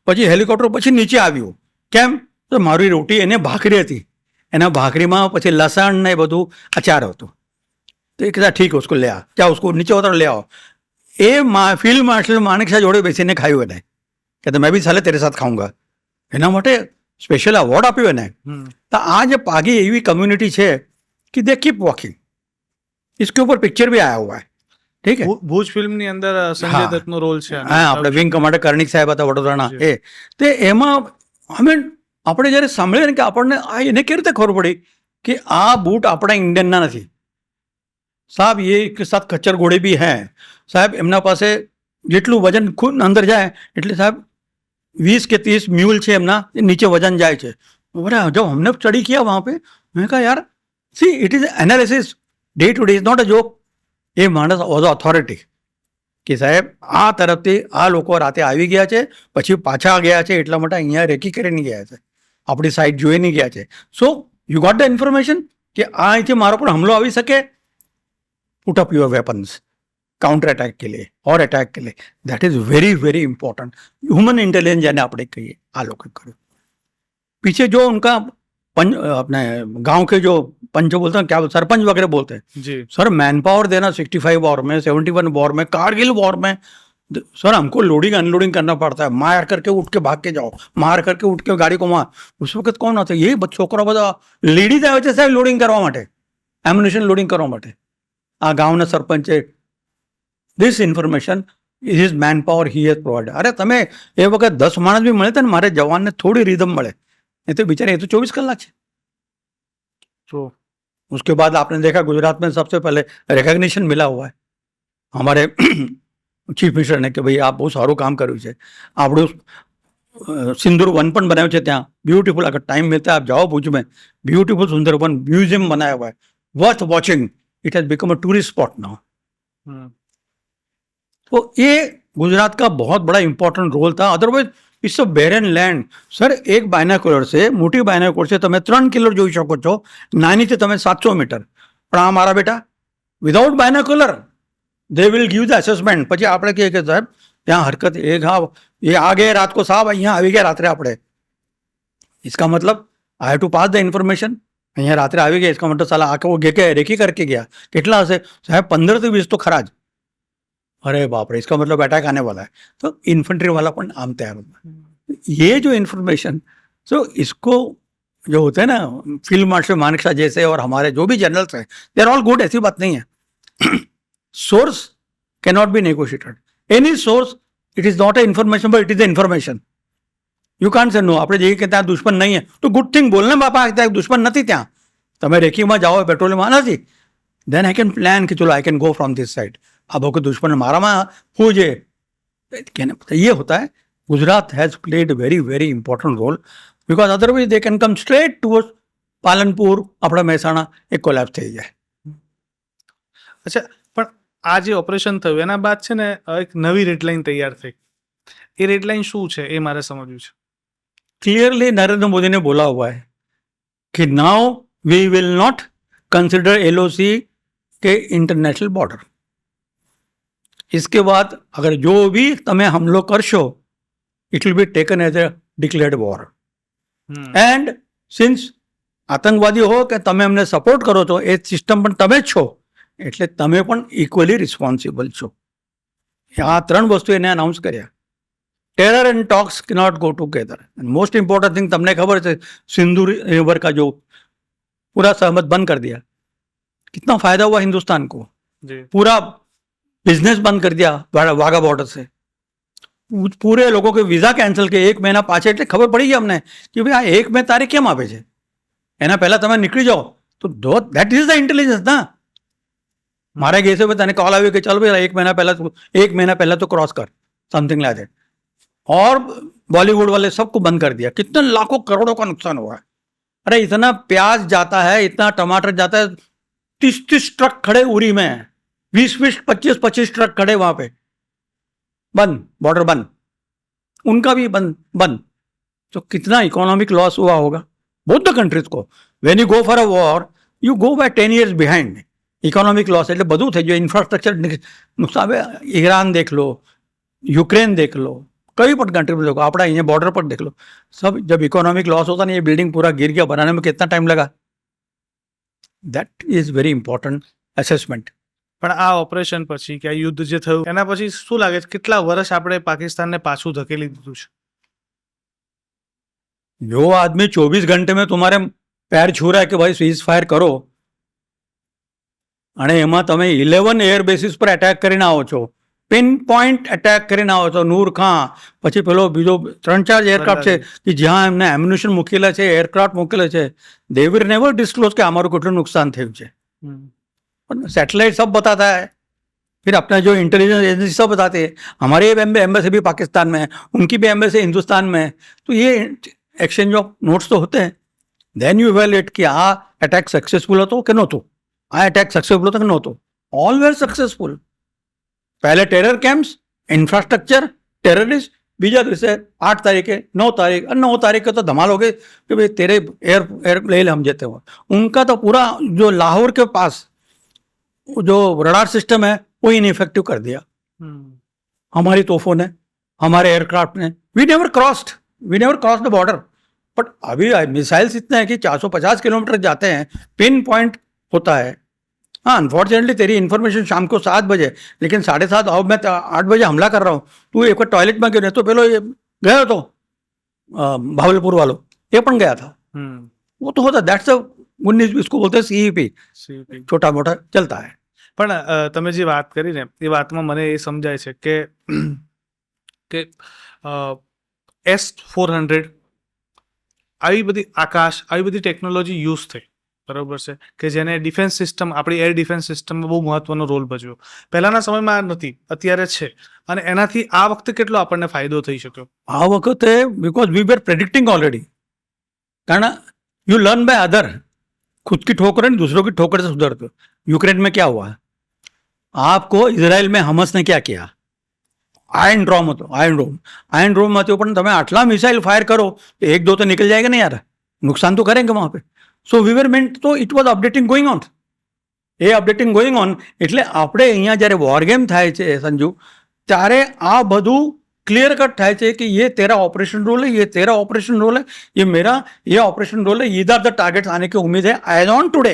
પછી હેલિકોપ્ટર પછી નીચે આવ્યું. કેમ? તો મારી રોટી એને ભાખરી હતી, એના ભાખરીમાં પછી લસણ ને બધું અચાર હતું. તો એ કહેતા ઠીક उसको ले आ, क्या उसको નીચે ઉતારો ले आओ. એ ફિલ્ડ માર્શલ માણેકશા જોડે બેસીને ખાયું એને, કે તો મેં બી સાલે તેરે સાથ ખાઉંગા. એના માટે સ્પેશિયલ અવોર્ડ આપ્યો એને. તો આ જે પાગી એવી કમ્યુનિટી છે કે દે કીપ વોકિંગ. इसके ऊपर पिक्चर भी आया हुआ है. ઠીક है, ભુજ ફિલ્મની અંદર સંજય દત્તનો રોલ છે. હા, આપણે વિંગ કમાન્ડર કર્ણિક સાહેબ હતા વડોદરાના. એ તે એમાં અમે આપણે જ્યારે સાંભળીએ ને કે આપણને આ એને કેવી રીતે ખબર પડી કે આ બૂટ આપણા ઇન્ડિયનના નથી સાહેબ. એ કે સાથ ખચ્ચર ઘોડે બી હૈ સાહેબ. એમના પાસે જેટલું વજન ખુદ અંદર જાય એટલે સાહેબ 20 કે 30 म्यूल છે એમના, નીચે વજન જાય છે. બોલા જब हमने स्टडी किया वहाँ पे, मैं कहा यार see it is analysis day to day, is not a joke. એ માણસ વોઝ ઓથોરિટી કે સાહેબ આ તરફથી આ લોકો રાતે આવી ગયા છે, પછી પાછા ગયા છે, એટલા માટે અહીંયા રેકી કરીને ગયા છે, આપણી સાઈડ જોઈને ગયા છે. So you got the information કે આ અહીંથી મારો પર હુમલો આવી શકે, put up your weapons counter attack के लिए और अटैक के लिए. That is very very important. Human intelligence यानी આપણે કહીએ આ લોકો કર્યું. पीछे जो उनका अपने गांव के जो पंच बोलते हैं, क्या सरपंच वगैरह बोलते हैं जी, सर, मैन पावर देना 65 वॉर में, 71 वॉर में, कारगिल वॉर में. सर हमको लोडिंग अनलोडिंग करना पड़ता है. मार करके उठ के भाग के जाओ, मार करके उठ के गाड़ी को मार. उस वक्त कौन आता? ये છોકરા બધા લેડીઝ આવે છે સાહેબ લોડિંગ કરવા માટે, એમ્યુનિશન લોડિંગ કરવા માટે. આ ગામના સરપંચે this information is man power he has provide. અરે તમે એ વખત 10 માણસ બી મળે તો મારે જવાનને થોડી रिदम મળે, नहीं तो बेचारे ये तो 24 कलाक है. तो उसके बाद आपने देखा गुजरात में सबसे पहले रिकॉग्निशन मिला हुआ है हमारे ચીફ મિનિસ્ટરને કે ભાઈ આ બહુ સારું કામ કર્યું છે. આપણું સિંદૂર વન પણ બનાવ્યું છે ત્યાં, બ્યુટીફુલ. અગર ટાઈમ મિલતા આપ જાઓ ભુજ में, ब्यूटीफुल सुंदर वन म्यूजियम बनाया हुआ है, worth watching. It has become a tourist spot now. तो ये गुजरात का बहुत बड़ा इंपॉर्टेंट रोल था. Otherwise it's a barren land. Sir, એક બાયનાક્યુલર છે, મોટી બાયનાક્યુલર છે, તમે 3 કિલો જોઈ શકો છો, નાની છે તમે 700 મીટર. પણ આ મારા બેટા without binocular they will give the assessment. પછી આપણે કહીએ કે સાહેબ ત્યાં હરકત એ આ ગયા રાત કો સાહેબ અહીંયા આવી ગયા રાત્રે આપણે. इसका मतलब I have to pass the information. અહીંયા રાત્રે આવી ગયા, इसका मतलब साला આખો રેકી करके गया. કેટલા હશે સાહેબ? 15 से 20 तो खरा જ. अरे बाप रे, इसका मतलब अटैक आने वाला है. तो इन्फेंट्री वाला पण आम तैयार होता है. ये जो इन्फॉर्मेशन, तो इसको जो होते हैं ना फील्ड मार्शल मानेकशॉ जैसे और हमारे जो भी जनरल्स हैं, दे आर ऑल गुड. ऐसी बात नहीं है. Source can not be negotiated. Any source, it is not a information but it is a information. You can't સે નો. આપણે જઈએ કે ત્યાં દુશ્મન નહીં હે તો ગુડ થિંગ બોલને બાપા, ત્યાં દુશ્મન નથી. ત્યાં તમે રેકીમાં જાઓ, પેટ્રોલિંગમાં નથી, દેન આઈ કેન પ્લાન કે ચલો I can go from this side. अब को दुश्मन मारामा हो जे ये होता है. Gujarat has played very very important role because otherwise they can come straight towards Palanpur, આપણા મહેસાણા એ કોલેપ્સ થઈ જાય. અચ્છા, પણ આ જે ઓપરેશન થયું એના બાદ છે ને એક નવી રેડલાઇન તૈયાર થઈ. એ રેડલાઇન શું છે એ મારે સમજવું છે. क्लियरली नरेंद्र मोदी ने बोला हुआ है कि now we will not consider LOC के इंटरनेशनल बॉर्डर. इसके बाद अगर जो भी તમે हमलो करशो, it will be taken as a declared war. And since આતંકવાદી હો કે તમે અમને સપોર્ટ કરો છો, એ સિસ્ટમ પણ તમે જ છો, એટલે તમે પણ ઇક્વલી રિસ્પોન્સિબલ છો. આ 3 વસ્તુ એને અનાઉન્સ કર્યા. Terror and talks cannot go together. Most important thing તમને खबर है, सिंदूर रिवर का जो पूरा सहमत बंद कर दिया, कितना फायदा हुआ हिंदुस्तान को. पूरा बिजनेस बंद कर दिया वाघा बॉर्डर से. पूरे लोगों के वीजा कैंसिल किए 1 મહિના પાછળ. એટલે ખબર પડી ગઈ અમને કે ભાઈ આ 1 મે તારીખ કેમ આપે છે. એના પહેલા તમે નીકળી જાઓ તો દેટ ઇઝ ધ ઇન્ટેલિજન્સ ના. મારા કેસે में તને कॉल આવ્યો કે ચાલ ભાઈ 1 મહિના પહેલા तो क्रॉस कर, समथिंग लाइक दैट. और बॉलीवुड वाले सबको बंद कर दिया. कितने लाखों करोड़ों का नुकसान हुआ है. अरे इतना प्याज जाता है, इतना टमाटर जाता है. 30 ट्रक खड़े उरी में, 20 25 ट्रक खड़े वहां पे. बंद, बॉर्डर बंद, उनका भी बंद. तो कितना इकोनॉमिक लॉस हुआ होगा बोथ द कंट्रीज को. When you go for a war you go by 10 years behind. Economic loss એટલે બધું થઈ ગયું. ઇન્ફ્રાસ્ટ્રક્ચર નુકસાન. ईरान देख लो, यूक्रेन देख लो, कई पण कंट्री में देखो, अपना यहाँ बॉर्डर पर देख लो, सब जब इकोनॉमिक लॉस होता ना, ये बिल्डिंग पूरा गिर गया, बनाने में कितना टाइम लगा. That is very important assessment. પણ આ ઓપરેશન પછી કે આ યુદ્ધ જે થયું એના પછી શું લાગે છે કેટલા વર્ષ આપણે પાકિસ્તાનને પાછું ધકેલી દીધું છે? जो आदमी 24 घंटे में तुम्हारे पैर छू रहा है कि भाई सीज फायर करो, અને એમાં તમે 11 એર બેસિસ પર એટેક કરીને આવો છો, પિન પોઈન્ટ એટેક કરીને આવો છો. નૂર ખાં, પછી પેલો બીજો 3-4 એરક્રાફ્ટ છે કે જ્યાં એમને એમ્યુનિશન મૂકેલા છે, એરક્રાફ્ટ મૂકેલા છે. દે વિલ નેવર ડિસ્ક્લોઝ કે અમારું કેટલું નુકસાન થયું છે. सैटेलाइट सब बताता है, फिर अपना जो इंटेलिजेंस एजेंसी सब बताते हैं. हमारी एम्बेसी भी पाकिस्तान में है, उनकी भी एम्बेसी हिंदुस्तान में है. तो ये एक्सचेंज ऑफ नोट्स तो होते हैं. देन यू इवेल्युएट कि આ અટેક સક્સેસફુલ હતો કે નહોતો, આ અટેક સક્સેસફુલ હતો કે નહોતો. ઓલ વેર સક્સેસફુલ. पहले टेरर कैंप्स, इंफ्रास्ट्रक्चर, टेररिस्ट. बीजा दिवसे 8 तारीखे 9 तारीख 9 तारीख तो धमाल हो गए कि भाई तेरे एयर ले हम जेते हो. उनका तो पूरा जो लाहौर के पास जो रडार सिस्टम है वो इनइफेक्टिव कर दिया. हमारी तोपों ने, हमारे एयरक्राफ्ट ने. We never cross the border. But अभी मिसाइल्स इतने हैं कि 450 किलोमीटर जाते हैं, पिन पॉइंट होता है. हाँ, अनफॉर्चुनेटली तेरी इन्फॉर्मेशन शाम को 7 बजे, लेकिन 7:30 अब मैं 8 बजे हमला कर रहा हूँ, तू एक बार टॉयलेट में गया तो पेलो ये गया तो भावलपुर वालों ये पण गया था. वो तो होता. दैट्स इसको बोलते हैं सीईपी, छोटा मोटा चलता है. પણ તમે જે વાત કરી ને એ વાતમાં મને એ સમજાય છે કે S-400 આવી બધી આકાશ આવી બધી ટેકનોલોજી યુઝ થઈ બરોબર છે, કે જેને ડિફેન્સ સિસ્ટમ, આપણી એર ડિફેન્સ સિસ્ટમમાં બહુ મહત્વનો રોલ ભજવ્યો. પહેલાના સમયમાં આ નથી, અત્યારે છે, અને એનાથી આ વખતે કેટલો આપણને ફાયદો થઈ શક્યો? આ વખતે because we were predicting already, कारण यू लर्न बाय अदर. खुद की ठोकर है दूसरों की ठोकर से सुधरते. यूक्रेन में क्या हुआ, आपको इजराइल में हमस ने क्या किया, आयरन ड्रोम હતો, आयरन ड्रोम હતો, પણ તમે આટલા મિસાઇલ ફાયર કરો તો એક દો તો निकल जाएगा ना यार, नुकसान तो करेंगे वहां पे. સો વી વર મેન્ટ, તો it was updating going on. A updating going on એટલે આપણે અહીંયા જ્યારે વોર ગેમ થાય છે સંજુ, ત્યારે આ બધું क्लियर कट થાય છે कि ये तेरा ऑपरेशन रोल है, ये तेरा ऑपरेशन रोल है, ये मेरा ये ऑपरेशन रोल है, इधर द टारगेट आने की उम्मीद है एज ऑन टुडे.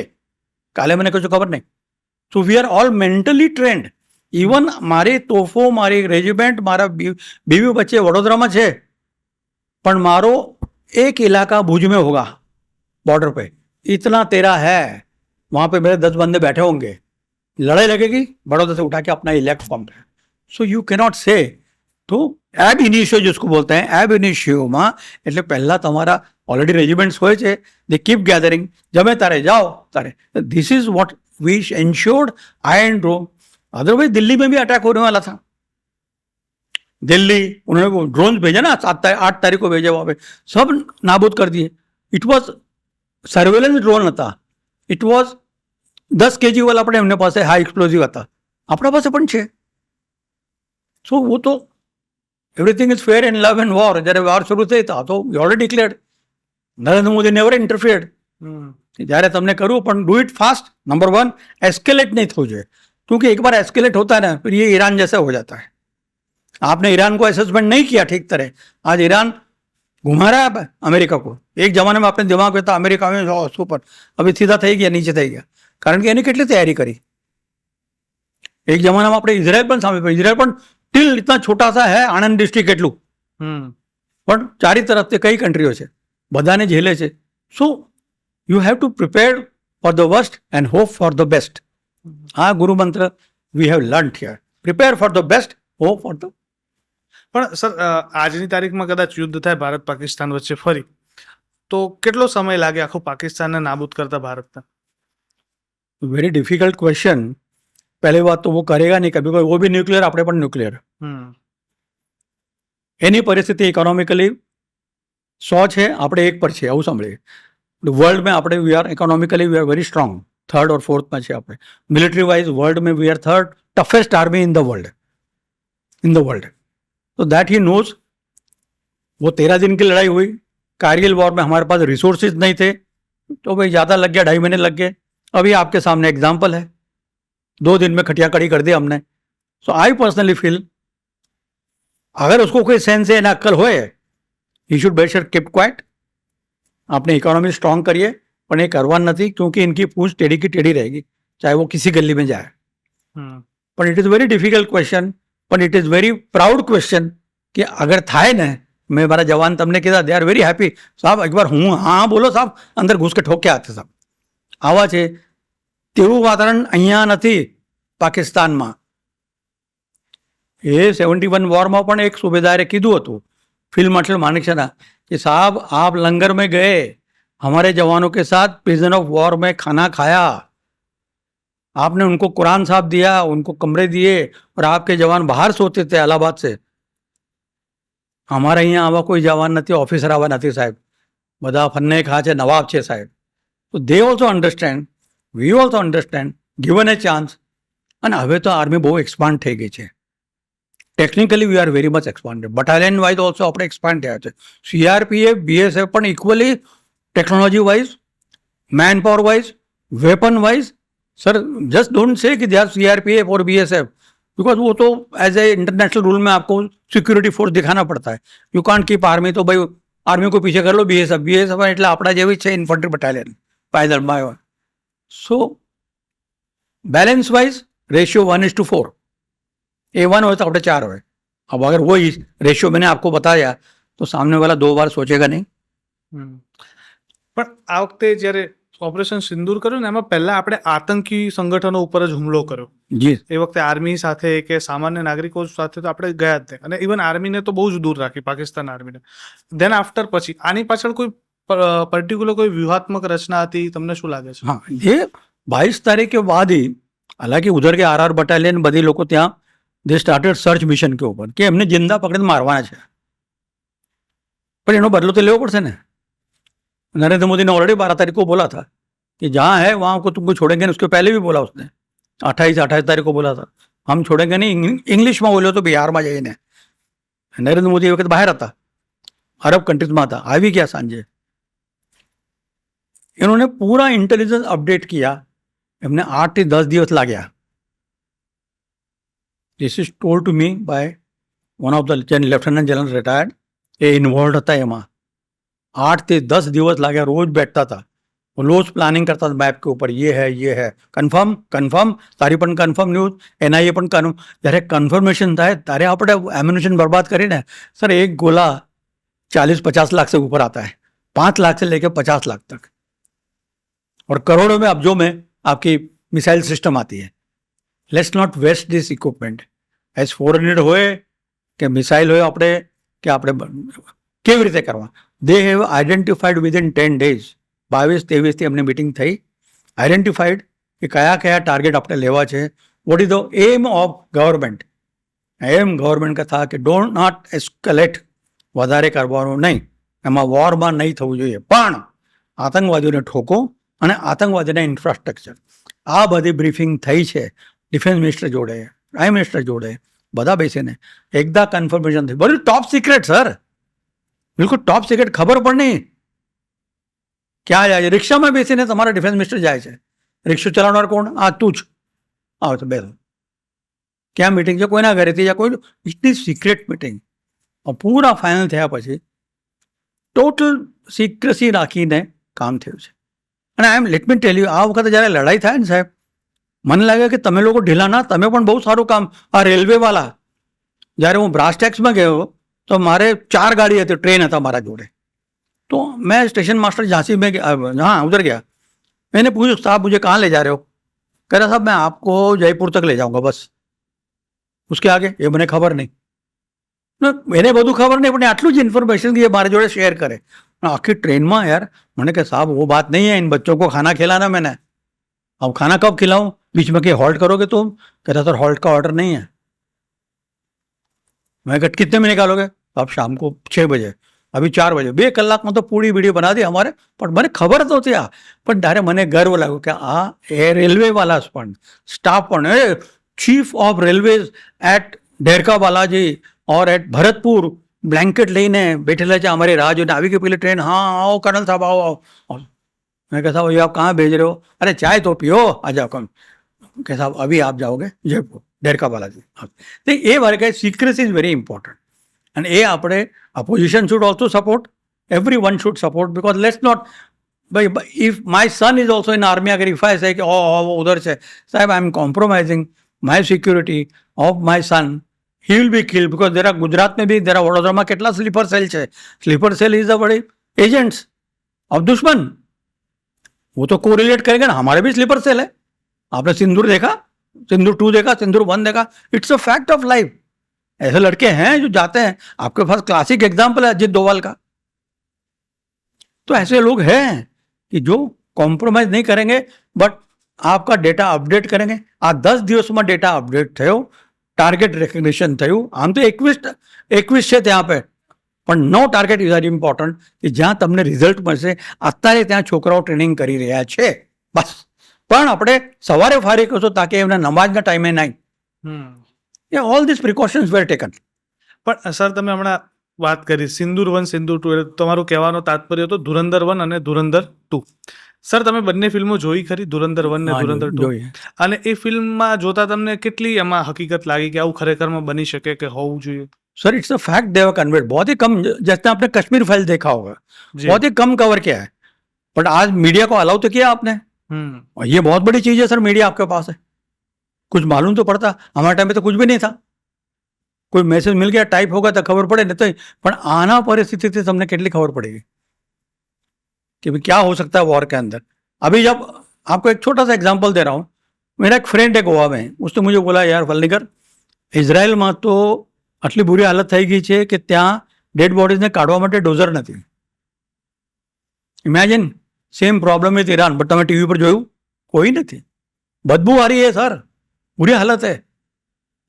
કાલે મને કશું ખબર નહીં. So we are all mentally trained. Even મારી તોફો, મારી રેजिमेंट, મારા बीवी बच्चे वडोदराમાં છે, પણ મારો एक इलाका भुज में होगा बॉर्डर पे, इतना तेरा है, वहां पे मेरे 10 बंदे बैठे होंगे, लड़ाई लगेगी, बड़ौदा से उठा के अपना इलेक्ट फॉर्म है. So you cannot say. तो एब इनिशियो जिसको बोलते हैं, एब इनिशियोમાં એટલે પહેલા તમારા ઓલરેડી રેजिमेंट्स હોય છે, દે કીપ ગેધરિંગ, જમે તારે જાઓ તારે. This is what we ensured iron dome. Otherwise Delhi में भी अटैक होने वाला था. दिल्ली उन्होंने ड्रोन भेजा ना, 8 तारीख को भेजे, वहाँ पे सब नाबूद कर दिए. इट वॉज સર્વેલન્સ ડ્રોન હતા. ઇટ વોઝ 10 kg વાળા આપણે એમને પાસે હાઈ એક્સપ્લોઝિવ હતા, આપણા પાસે પણ છે. સો वो તો everything is fair and love and war. જ્યારે વોર શરૂ થઈ હતા તો already declared. Narendra Modi never interfered. જ્યારે તમને કરવું, પણ do it fast. Number 1, escalate नहीं थो जाए, क्योंकि एक बार एस्केलेट होता है ना, फिर ये ईरान जैसा हो जाता है. आपने ईरान को असेसमेंट नहीं किया ठीक तरह, आज ईरान घुमा रहा है अमेरिका को. एक जमाने में आपने दिमाग में था अमेरिका में सुपर, अभी सीधा થઈ ગયા, નીચે થઈ ગયા, કારણ કે એની કેટલી તૈયારી કરી. એક જમાનામાં આપણે ઇઝરાયલ પણ સામે, ઇઝરાયલ પણ ટીલ ઇતના છોટા સા હે, આણંદ ડિસ્ટ્રિક્ટ એટલું, પણ ચારે તરફથી કઈ કન્ટ્રીઓ છે, બધાને ઝેલે છે. So you have to prepare for the worst and hope for the best. આ ગુરુ મંત્ર we have learn here. Prepare for the best, hope for the. પણ સર, આજની તારીખમાં કદાચ યુદ્ધ થાય ભારત પાકિસ્તાન વચ્ચે ફરી, તો કેટલો સમય લાગે આખું પાકિસ્તાનને નાબૂદ કરતા ભારતને? Very difficult question. पहली बात तो वो करेगा नहीं कभी, वो भी न्यूक्लियर, આપણે પણ ન્યુક્લિયર. એની પરિસ્થિતિ ઇકોનોમિકલી 100 છે, આપણે 1 પર છે, આવું સાંભળીએ. વર્લ્ડમાં આપણે we are economically we are very strong, 3rd और 4th છે આપણે. મિલિટરી वाइज वर्ल्ड में we are 3rd toughest army in the world. तो दैट ही नोज. वो 13 दिन की लड़ाई हुई. कारगिल वॉर में हमारे पास रिसोर्सेज नहीं थे, तो भाई ज़्यादा लग गया, 2.5 महीने लग गए. अभी आपके सामने एग्जाम्पल है, 2 दिन में खटिया कड़ी कर दिया हमने. सो आई पर्सनली फील, अगर उसको कोई सेंस है ना अक्कल हो, he should better keep quiet. आपने इकोनॉमी स्ट्रॉन्ग करिए, પણ એ કરવા નથી, क्योंकि इनकी पूंछ टेढ़ी की टेढ़ी रहेगी, चाहे वो किसी गली में जाए. પણ it is very difficult question, પણ it is very proud question કે અગર થાય ને, મેં મારા જવાન તમને કીધા, દે આર વેરી હેપી. સાહેબ એકવાર હું હા બોલો સાહેબ, અંદર ઘૂસ કે ઠોક્યા હાથે સાહેબ. આવા છે. તેવું વાતાવરણ અહીંયા નથી પાકિસ્તાનમાં. એ 71 વોરમાં પણ એક સુબેદારે કીધું હતું, ફિલ્ડ માર્શલ માણેકશાહના, कि साहब आप लंगर में गए, हमारे जवानों के साथ प्रिजन ऑफ वॉर में खाना खाया, आपने उनको कुरान साहब दिया, उनको कमरे दिए, और आपके जवान बाहर सोते थे अलाहाबाद से. हमारे यहाँ आवा कोई जवान નથી, ઓફિસર આવા નથી સાહેબ, બધા ફન્ને ખા છે, નવાબ છે સાહેબ. તો they also understand, we also understand, given A chance. અને હવે તો આર્મી બહુ એક્સપાન્ડ થઈ ગઈ છે. Technically V are very much expanded. Battalion wise also આપણે એક્સપાન્ડ થયા છે. સીઆરપીએફ, બીએસએફ પણ equally technology wise, man power wise, weapon wise. Sir just don't say कि दे आर सीआरपीएफ और बीएसएफ, बिकॉज वो तो एज ए इंटरनेशनल रूल में आपको सिक्योरिटी फोर्स दिखाना पड़ता है. यू कांट कीप आर्मी, तो भाई आर्मी को पीछे कर लो बीएसएफ એટલે આપણા જેવી છે ઇન્ફન્ટ્રી બટાલિયન પાયદળ માં. સો बैलेंस वाइज रेशियो 1:4. ए 1 हो तो अपने 4 हो. अब अगर वो रेशियो मैंने आपको बताया तो सामने वाला 2 बार सोचेगा नहीं. પણ આ વખતે જ્યારે ઓપરેશન સિંદૂર કર્યું ને, એમાં પહેલા આપણે આતંકી સંગઠનો ઉપર જ હુમલો કર્યો. જી, એ વખતે આર્મી સાથે કે સામાન્ય નાગરિકો સાથે તો આપણે ગયા જ નહીં, અને ઇવન આર્મીને તો બહુ જ દૂર રાખી, પાકિસ્તાન આર્મીને. ધેન આફ્ટર પછી આની પાછળ કોઈ પર્ટિક્યુલર કોઈ व्यूहात्मक रचना હતી, તમને શું લાગે છે? हाँ ये 22 तारीख के बाद ही, हालांकि उधर के आर बटालियन बधी लोग ત્યાં दे स्टार्टेड सर्च मिशन के ऊपर कि એમને જિંદા પકડીને મારવાના છે, पर એનો બદલો તો લેવો પડશે ને. नरेंद्र मोदी ने ऑलरेडी 12 तारीख को बोला था कि जहाँ है वहाँ को तुमको छोड़ेंगे नहीं. उसके पहले भी बोला उसने, 28 तारीख को बोला था हम छोड़ेंगे नहीं. इंग्लिशમાં બોલ્યો તો બિહારમાં જઈને. નરેન્દ્ર મોદી એ વખત બહાર હતા, અરબ કન્ટ્રીઝમાં હતા, આવી ગયા સાંજે. इन्होंने पूरा इंटेलिजेंस अपडेट किया. એમને 8 થી 10 દિવસ લાગ્યા. This is told to me by one of the lieutenant general retired. A involve હતા એમાં. 8 થી 10 દિવસ લાગ્યા. રોજ બેઠતા હતા, રોજ પ્લાનિંગ કરતા હતા મેપ કે ઉપર ये है કન્ફર્મ કન્ફર્મ. તારી પણ કન્ફર્મ ન્યૂઝ, એનઆઈએ પણ કન્ફર્મ. જ્યારે કન્ફર્મેશન થાય ત્યારે આપણે એમ્યુનિશન બરબાદ કરીને, સર એક गोला 40-50 लाख से ऊपर आता है, 5 लाख से लेकर 50 लाख तक, और करोड़ों में अब्जों में आपकी मिसाइल सिस्टम आती है. Let's not waste this equipment. S-400 હોય કે મિસાઇલ હોય, આપણે કે આપણે કેવી રીતે કરવા. They have identified within 10 days. 22-23 એમની મિટિંગ થઈ. આઈડેન્ટિફાઈડ કે કયા કયા ટાર્ગેટ આપણે લેવા છે. What is the aim of government. Aim government का था કે ડોન્ટ નોટ એસ્કેલેટ, વધારે કરવાનું નહીં, એમાં વોરમાં નહીં થવું જોઈએ, પણ આતંકવાદીઓને ઠોકો અને આતંકવાદીના ઇન્ફ્રાસ્ટ્રક્ચર. આ બધી બ્રીફિંગ થઈ છે ડિફેન્સ મિનિસ્ટર જોડે, પ્રાઇમ મિનિસ્ટર જોડે, બધા બેસીને એકદા કન્ફર્મેશન થઈ. બધું ટોપ સિક્રેટ સર, બિલકુલ ટોપ સિક્રેટ. ખબર પણ નહીં ક્યાં જાય છે. રિક્ષામાં બેસીને તમારા ડિફેન્સ મિનિસ્ટર જાય છે. રિક્ષા ચલાવનાર કોણ? આ તું જ. આવે તો બેસો. ક્યાં મિટિંગ છે? કોઈના ઘરેથી યા કોઈ ઇટની સિક્રેટ મિટિંગ. પૂરા ફાઇનલ થયા પછી ટોટલ સિક્રસી રાખીને કામ થયું છે. અને આઈ એમ લેટ મી ટેલ યુ, આ વખતે જ્યારે લડાઈ થાય ને સાહેબ, મને લાગે કે તમે લોકો ઢીલા ના, તમે પણ બહુ સારું કામ. આ રેલવેવાળા, જ્યારે હું બ્રાસ ટેક્સમાં ગયો તો મારે 4 ગાડી હતી, ટ્રેન હતા મારા જોડે. तो मैं स्टेशन मास्टर झांसी में हाँ उधर गया. मैंने पूछा साहब मुझे कहाँ ले जा रहे हो? कह रहा साहब मैं आपको जयपुर तक ले जाऊंगा बस, उसके आगे ये મને ખબર નહીં. એને બધું ખબર નહીં, પણ આટલું જ ઇન્ફોર્મેશન કે મારી જોડે શેર કરે. આખી ટ્રેનમાં યાર मैंने कहा साहब वो बात नहीं है, इन बच्चों को खाना खिलाना मैंने. अब खाना कब खिलाऊं? बीच में क्या हॉल्ट करोगे तुम? कहता सर हॉल्ट का ऑर्डर नहीं है. मैं कहा कितने में निकालोगे? आप शाम को 6 बजे, अभी 4 बजे. 2 કલાકમાં તો પૂરી બીડી બના દી અમારે. પણ મને ખબર તો હતી આ, પણ ત્યારે મને ગર્વ લાગ્યો કે આ એ રેલવેવાલા પણ સ્ટાફ પણ, ચીફ ઓફ રેલવેઝ એટ ઢેરકા બાલાજી और एट भरतपुर ब्लैंकेट लेने बैठेला છે. हमारे राह जो આવી ગઈ પેલી ट्रेन. हाँ आओ कर्नल साहब आओ आओ. मैं कहा साहब ये आप कहाँ भेज रहे हो? अरे चाय तो पियो आ जाओ. कम कह साहब अभी आप जाओगे जयपुर ढेरका बालाजी. तो ये बारे का secrecy is very important. And ये આપણે opposition should also support, everyone should support, because let's not भाई if my son is also in army, अगर इफ आई से कि ओ उधर से साहब I am compromising my security of my son, he will be killed because there are Gujarat में भी, there are वडोदराમાં કેટલા સ્લીપર સેલ છે. સ્લીપર સેલ इज द बड़े एजेंट्स ऑफ दुश्मन. वो तो कोरिलेट करेंगे ना, हमारे भी स्लीपर सेल है. आपने सिंदूर देखा, सिंदूर 2 देखा, सिंदूर 1 देखा. It's a fact of life. ऐसे लड़के हैं जो जाते हैं. आपके पास क्लासिक एग्जाम्पल है अजित डोभाल का. तो ऐसे लोग हैं कि जो कॉम्प्रोमाइज नहीं करेंगे, बट आपका डेटा अपडेट करेंगे. आ 10 દિવસમાં डेटा अपडेट થયો, ટાર્ગેટ રેકગ્નિશન થયું. આમ તો 21 છે ત્યાં पे, પણ નો ટાર્ગેટ ઇઝ વેરી ઇમ્પોર્ટન્ટ કે જ્યાં તમને રિઝલ્ટ મળશે. અત્યારે ત્યાં છોકરાઓ ટ્રેનિંગ કરી રહ્યા છે બસ. પણ આપણે સવારે ફારી કરશો તાકે એમના નમાજના ટાઈમે નહીં. એ all this precautions were taken. પણ સર તમે હમણાં વાત કરી સિંદૂર 1 સિંદૂર 2, એટલે તમારું કહેવાનો તાત્પર્ય હતો ધુરંધર 1 અને ધુરંધર 2. સર તમે બંને ફિલ્મો જોઈ ખરી, ધુરંધર 1 ને ધુરંધર 2? અને એ ફિલ્મમાં જોતા તમને કેટલી એમાં હકીકત લાગી કે આવું ખરેખરમાં બની શકે કે હોવું જોઈએ? Sir it's a fact they've convert. बहुत ही कम, जैसे आपने कश्मीर फाइल देखा होगा, बहुत ही कम कवर किया है, बट आज मीडिया को अलाउ तो किया आपने. और ये बहुत बड़ी चीज है सर, मीडिया आपके पास है, कुछ मालूम तो पड़ता. हमारे टाइम पे तो कुछ भी नहीं था. कोई मैसेज मिल गया, टाइप होगा तो खबर पड़े, नहीं तो. पण आना परिस्थिति से हमने कितनी खबर पड़ेगी कि भाई क्या हो सकता है वॉर के अंदर. अभी जब आपको एक छोटा सा एग्जाम्पल दे रहा हूँ. मेरा एक फ्रेंड है गोवा में, उसने मुझे बोला यार वल्लीकर, ઇઝરાયલમાં તો આટલી બુરી હાલત થઈ ગઈ છે કે ત્યાં ડેડ બોડીઝને કાઢવા માટે ડોઝર નથી. Imagine same problem with Iran, but તમે ટીવી પર જોયું? કોઈ નથી. बदबू आ रही है सर, बुरी हालत है.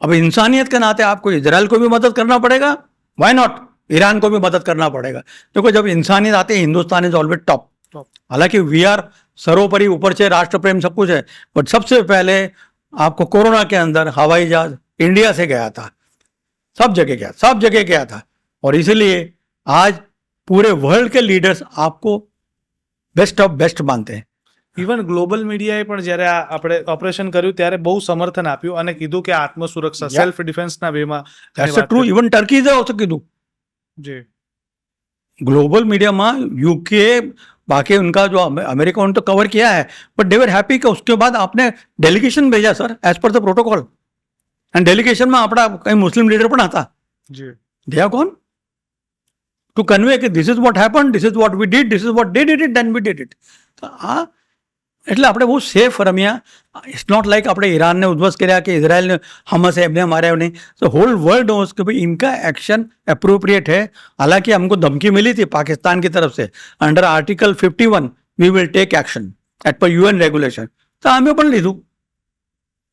अब इंसानियत के नाते आपको इजराइल को भी मदद करना पड़ेगा, वाई नॉट ईरान को भी मदद करना पड़ेगा. देखो जब इंसानियत आती है, हिंदुस्तान इज ऑलवेज टॉप. हालांकि वी आर सर्वोपरि, ऊपर से राष्ट्र प्रेम सब कुछ है, बट सबसे पहले आपको कोरोना के अंदर हवाई जहाज इंडिया से गया था, सब जगह गया था. और इसीलिए आज पूरे वर्ल्ड के लीडर्स आपको बेस्ट ऑफ बेस्ट मानते हैं. ઇવન ગ્લોબલ મીડિયાએ પણ જ્યારે આપણે ઓપરેશન કર્યું ત્યારે બહુ સમર્થન આપ્યું અને કીધું કે આત્મસુરક્ષા, સેલ્ફ ડિફેન્સના વેમાં That's the true. Even Turkey से also कीधु. જી ग्लोबल मीडिया में यूके बाकी उनका जो अमेरिका उन्होंने तो कवर किया है, बट दे वर हैप्पी कि उसके बाद आपने डेलीगेशन भेजा sir as per the protocol. And delegation में अपना कई मुस्लिम लीडर पण હતા. Ji they are gone to convey कि this is what happen, this is what we did, this is what they did it, then we did it. તો આ એટલે આપણે બહુ સેફ રમ્યા. ઇટ્સ નોટ લાઈક આપણે ઈરાનને ઉદ્ધવસ્ત કર્યા કે ઇઝરાયલને हमस એમને मारा नहीं. तो होल वर्ल्ड नोस कि भाई इनका एक्शन अप्रोप्रिएट है. हालांकि हमको धमकी मिली थी पाकिस्तान की तरफ से, under article 51 we will take action at par UN regulation. તો અમે પણ લીધું.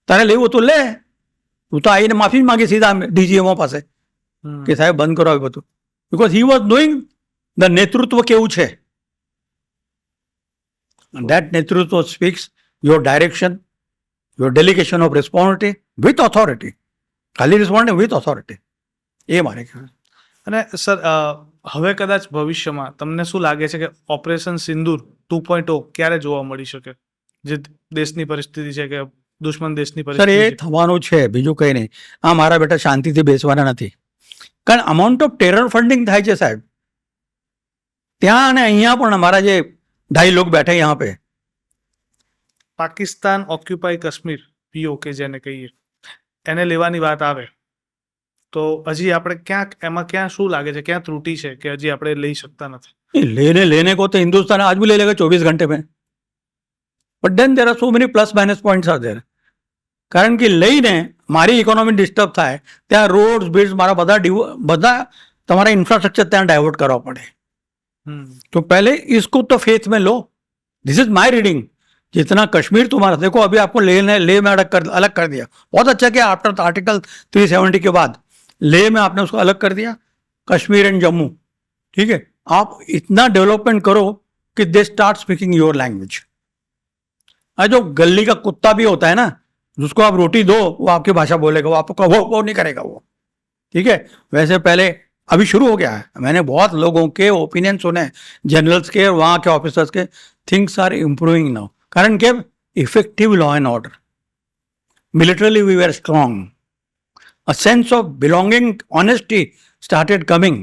તારે લેવું તો લે, તું તો આવીને માફી માગી સીધા DGMO પાસે કે સાહેબ બંધ કરો આ બધું. Because he was knowing the નેતૃત્વ કેવું છે. And that Netrutva speaks your direction, your delegation of responsibility with authority. ખાલી રિસ્પોન્ડ with authority. એ મારે કહેવું. અને સર હવે કદાચ ભવિષ્યમાં તમને શું લાગે છે કે ઓપરેશન સિંદૂર 2.0 ક્યારે જોવા મળી શકે? જે દેશની પરિસ્થિતિ છે કે દુશ્મન દેશની સર એ પરિસ્થિતિ છે. થવાનું છે, બીજું કંઈ નહીં. આ મારા બેટા શાંતિથી બેસવાના નથી. કારણ અમાઉન્ટ ઓફ ટેરર ફંડિંગ થાય છે સાહેબ ત્યાં, અને અહીંયા પણ અમારા જે 2.5 लोग बैठे यहाँ पे. પાકિસ્તાન ઓક્યુપાય કાશ્મીર POK જેને કહીએ એને લેવાની વાત આવે તો હજી આપણે ક્યાં શું લાગે છે, ક્યાં ત્રુટિ છે કે હજી આપણે લઈ શકતા નથી? लेने को तो हिंदुस्तान आज भी ले लेगा 24 घंटे में, but then there are so many plus minus points are there. કારણ કે લઈને મારી ઇકોનોમી ડિસ્ટર્બ થાય, ત્યાં રોડ્સ બ્રિજ મારા બધા તમારા ઇન્ફ્રાસ્ટ્રક્ચર ત્યાં ડાયવર્ટ કરવા પડે. तो पहले इसको तो फेथ में लो. This is my reading. जितना कश्मीर तुम्हारा, देखो अभी आपको ले में अलग कर दिया. बहुत अच्छा किया आफ्टर आर्टिकल 370 के बाद ले में आपने उसको अलग कर दिया, कश्मीर एंड जम्मू. ठीक है, आप इतना डेवलपमेंट करो कि they start speaking your language. जो गली का कुत्ता भी होता है ना, जिसको आप रोटी दो वो आपकी भाषा बोलेगा, वो आपको वो नहीं करेगा वो. ठीक है, वैसे पहले अभी शुरू हो गया है. मैंने बहुत लोगों के ओपिनियन सुने, जनरल्स के और वहाँ के ऑफिसर्स के. Things are improving now. कारण के effective law and order, militarily we were strong, a sense of belonging, honesty started coming,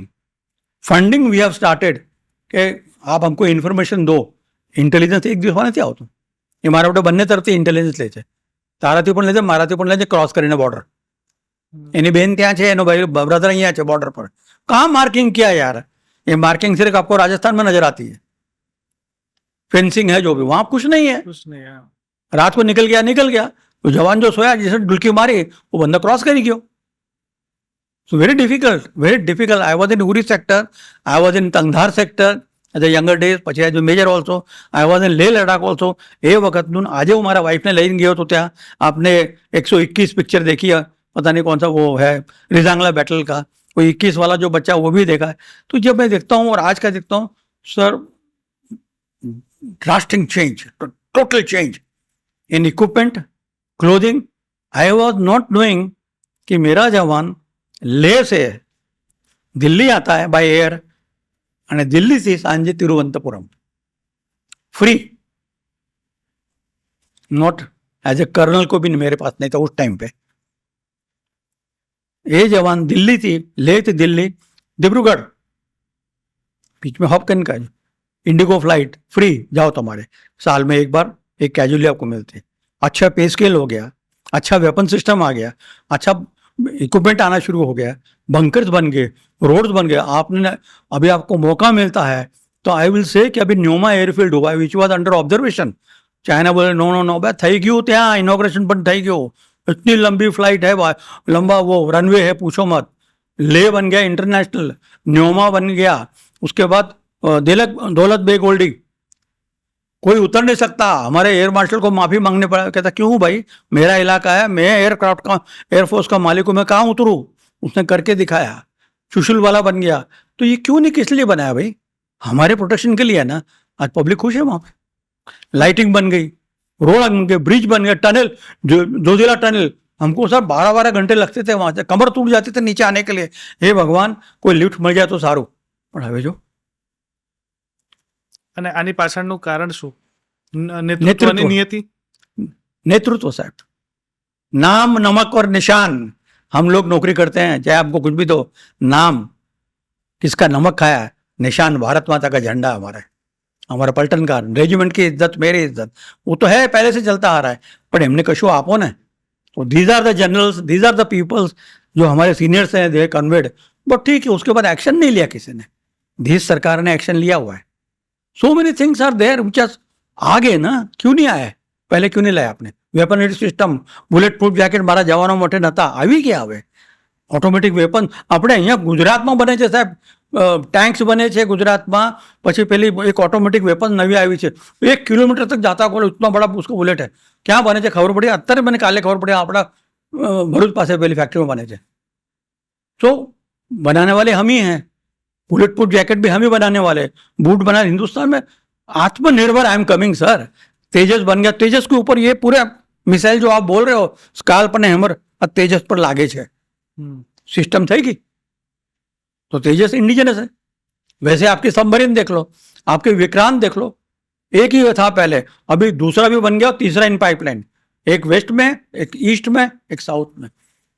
funding we have started કે આપ हमको ઇન્ફોર્મેશન દો. ઇન્ટેલિજન્સ એક દિવસમાં નથી આવતું, એ મારા માટે બંને તરફથી ઇન્ટેલિજન્સ લે છે. તારાથી પણ લે છે, મારાથી પણ લે છે, ક્રોસ કરીને બોર્ડર. એની બેન ત્યાં છે, એનો ભાઈ બ્રધર અહીંયા છે बॉर्डर पर. कहाँ मार्किंग किया यार? ये मार्किंग सिर्फ आपको राजस्थान में नजर आती है. फेंसिंग है जो भी, वहां कुछ नहीं है. कुछ नहीं है. रात को निकल गया तो जवान जो सोया जिसे डुलकी मारी वो बंदा क्रॉस कर गयो. So very difficult. I was in Uri sector, I was in Tangdhar sector as a younger days, પછી as major also I was in Leh Ladakh also. એ વખતનું આજે હું મારા વાઈફને લઈને ગયો તો ત્યાં आपने 121 पिक्चर देखी है, पता नहीं कौन सा वो है, रिजांगला बैटल का, वो 21 वाला जो बच्चा वो भी देखा है. तो जब मैं देखता हूँ और आज का देखता हूँ sir, drastic change, total change in equipment, clothing. I was not knowing कि मेरा जवान लेह से दिल्ली आता है बाय एयर અને દિલ્હીથી સાંજે Thiruvananthapuram free. Not as a colonel को भी मेरे पास नहीं था उस टाइम पे. ये जवान दिल्ली थी, ले थी दिल्ली, डिब्रूगढ़, बीच में हॉप का इंडिगो फ्लाइट फ्री, जाओ तुम्हारे साल में एक बार एक कैजुअली आपको मिलती. अच्छा पे स्केल हो गया, अच्छा वेपन सिस्टम आ गया, अच्छा इक्विपमेंट आना शुरू हो गया, बंकर्स बन गए, रोड्स बन गए. आपने अभी आपको मौका मिलता है तो आई विल से कि अभी न्योमा एयरफील्ड हुआ which was under observation. China बोले नो नो नो भाई થઈ ગયું, ત્યાં ઇનોગ્રેશન પણ થઈ ગયું, इतनी लंबी फ्लाइट है, लंबा वो रनवे है, पूछो मत. ले बन गया इंटरनेशनल, न्योमा बन गया, उसके बाद दौलत बेग ओल्डी कोई उतर नहीं सकता। हमारे एयर मार्शल को माफी मांगने पड़ा, कहता क्यों भाई, मेरा इलाका है, मैं एयरक्राफ्ट का एयरफोर्स का मालिक हूं, मैं कहाँ उतरूं। उसने करके दिखाया, चुशुल वाला बन गया। तो ये क्यों नहीं, किस लिए बनाया भाई? हमारे प्रोटेक्शन के लिए है ना। आज पब्लिक खुश है वहां पे, लाइटिंग बन गई, रोड बन गए, ब्रिज बन गए, टनल, जोजिला टनल। हमको सर 12-12 घंटे लगते थे वहां से, कमर टूट जाती थे नीचे आने के लिए। हे भगवान, कोई लिफ्ट मिल जाए तो साરું, પણ હવે જો અને આની પાછળનું કારણ શું? નેતૃત્વની નેતૃત્વ. નીતિ. नेतृत्व साहब, नाम नमक और निशान। हम लोग नौकरी करते हैं, चाहे आपको कुछ भी दो, नाम किसका नमक खाया है, निशान भारत माता का झंडा हमारा है, हमारा पलटन का रेजिमेंट की इज्जत, मेरी इज्जत, वो तो है, पहले से चलता आ रहा है। पर हमने कशो आपो ने, तो these are the generals, these are the peoples जो हमारे सीनियर्स हैं, दे कन्वेड। बट ठीक है, उसके बाद एक्शन नहीं लिया किसी ने। देश सरकार ने एक्शन लिया हुआ है। So many things are there which आ गए ना, क्यों नहीं आए? पहले क्यों नहीं लाया आपने? વેપનરી સિસ્ટમ, બુલેટ પ્રૂફ જેકેટ મારા જવાનો માટે નહોતા, આવી ગયા હવે ઓટોમેટિક વેપન. આપણે અહીંયા ગુજરાતમાં બને છે સાહેબ, ટેન્ક્સ બને છે ગુજરાતમાં, પછી પેલી એક ઓટોમેટિક વેપન નવી આવી છે, 1 કિલોમીટર તક જાતા કોલ ઉतना बड़ा उसको बुलेट है, ક્યાં બને છે ખબર પડી? અત્યારે મને કાલે ખબર પડી, આપણા ભરૂચ પાસે પેલી ફેક્ટરીમાં બને છે। तो बनाने वाले हम ही हैं, बुलेट प्रूफ जैकेट भी हम ही बनाने वाले, बूट बना हिंदुस्तान में, आत्मनिर्भर। I am coming sir. Tejas बन गया, तेजस के ऊपर ये पूरे मिसाइल जो आप बोल रहे हो, स्काल्प ने हैमर तेजस पर लागे छे, सिस्टम થઈ ગઈ। तो तेजस इंडिजिनस है। वैसे आपकी सबमरीन देख लो, आपके विक्रांत देख लो, एक ही था पहले, अभी दूसरा भी बन गया, तीसरा इन पाइपलाइन, एक वेस्ट में, एक ईस्ट में, एक साउथ में।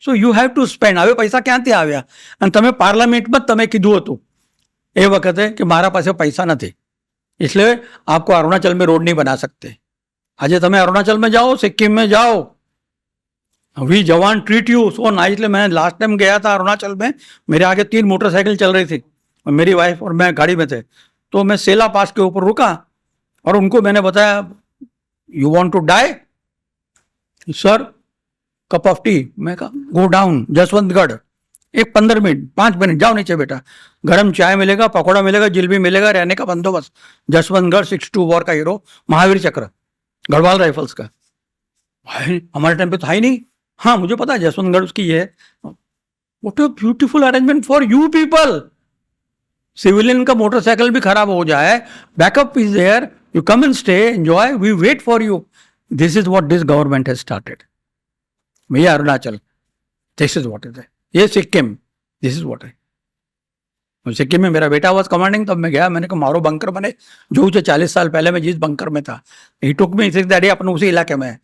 So you have to spend. હવે પૈસા ક્યાંથી આવ્યા? અને તમે પાર્લામેન્ટમાં તમે કીધું હતું એ વખતે કે મારા પાસે પૈસા નથી, इसलिए आपको अरुणाचल में रोड नहीं बना सकते। आज તમે अरुणाचल में जाओ, सिक्किम में जाओ, वी जवान ट्रीट यू सो नाइसली। मैं लास्ट टाइम गया था अरुणाचल में, मेरे आगे 3 मोटरसाइकिल चल रही थी, और मेरी वाइफ और मैं गाड़ी में थे। तो मैं सेला पास के ऊपर रुका और उनको मैंने बताया, you want to die sir, cup of tea. मैं कहा गो डाउन जसवंतगढ़, एक 15 मिनट 5 मिनट जाओ नीचे बेटा, गरम चाय मिलेगा, पकौड़ा मिलेगा, जिलेबी मिलेगा, रहने का बंदोबस्त। जसवंतगढ़ 62 वॉर का हीरो, महावीर चक्र, गढ़वाल राइफल्स का। हमारे टाइम पे तो है ही नहीं। हाँ मुझे पता है जसवंतगढ़ उसकी ये है। What a beautiful arrangement for you people. Civilian का मोटरसाइकिल भी खराब हो जाए, backup is there, you come and stay, enjoy, we wait for you. This is what this government has started. भैया Arunachal, this is what is है। ये Sikkim, this is what है। सिक्किम में मेरा बेटा वॉज कमांडिंग, तब मैं गया, मैंने कहा मारो बंकर बने जो 40 साल पहले मैं जिस बंकर में था, ही टुक मी दैट अपन उसी इलाके में,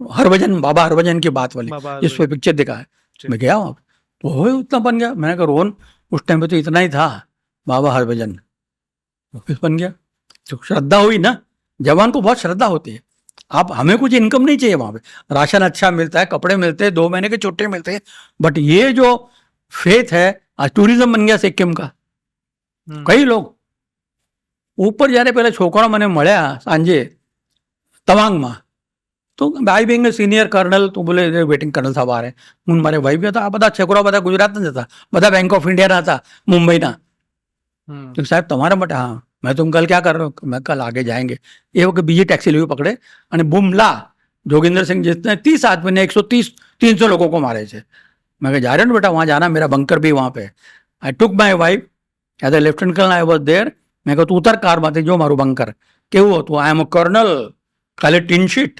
हरभजन, बाबा हरभजन की बात वाली, जिस पे पिक्चर दिखा है, मैं गया वहाँ तो हो उतना बन गया। मैंने कहा रोहन उस टाइम पे तो इतना ही था, बाबा हरभजन फिर बन गया। तो श्रद्धा हुई ना, जवान को बहुत श्रद्धा होती है। आप, हमें कुछ इनकम नहीं चाहिए वहां पे, राशन अच्छा मिलता है, कपड़े मिलते हैं, 2 महीने के छुट्टे मिलते हैं, बट ये जो फेथ है, आज टूरिज्म बन गया सिक्किम का। कई लोग ऊपर जाने पहले छोकरा मैंने મળ્યા સાંજે તવાંગમાં, તો ભાઈ બિંગ સિનિયર કર્નલ, તો બોલે વેટિંગ કર્નલ સાહેબ આ રહે, હું મારે ભાઈ બી હતા, આ બધા છોકરા બધા ગુજરાતના જ હતા, બધા બેંક ઓફ ઇન્ડિયાના હતા, મુંબઈના। तो साहब तुम्हारा मत, हाँ मैं तुम कल क्या कर रहे हो? मैं कल आगे जाएंगे। ये वो बीजी टैक्सी लेवी पकड़े અને बुमला जोगिंदर सिंह जितने 30 आदमी ने 130-300 लोगों को मारे थे। मैं कहा जा रहे हो बेटा वहाँ जाना, मेरा बंकर भी वहाँ पे। I took my wife as a lieutenant colonel, I was there. मैं कहूँ તું ઉતર કારમાંથી, જો મારું બંકર કેવું હતું, આઈ એમ અ કર્નલ, ખાલી ટીન શીટ,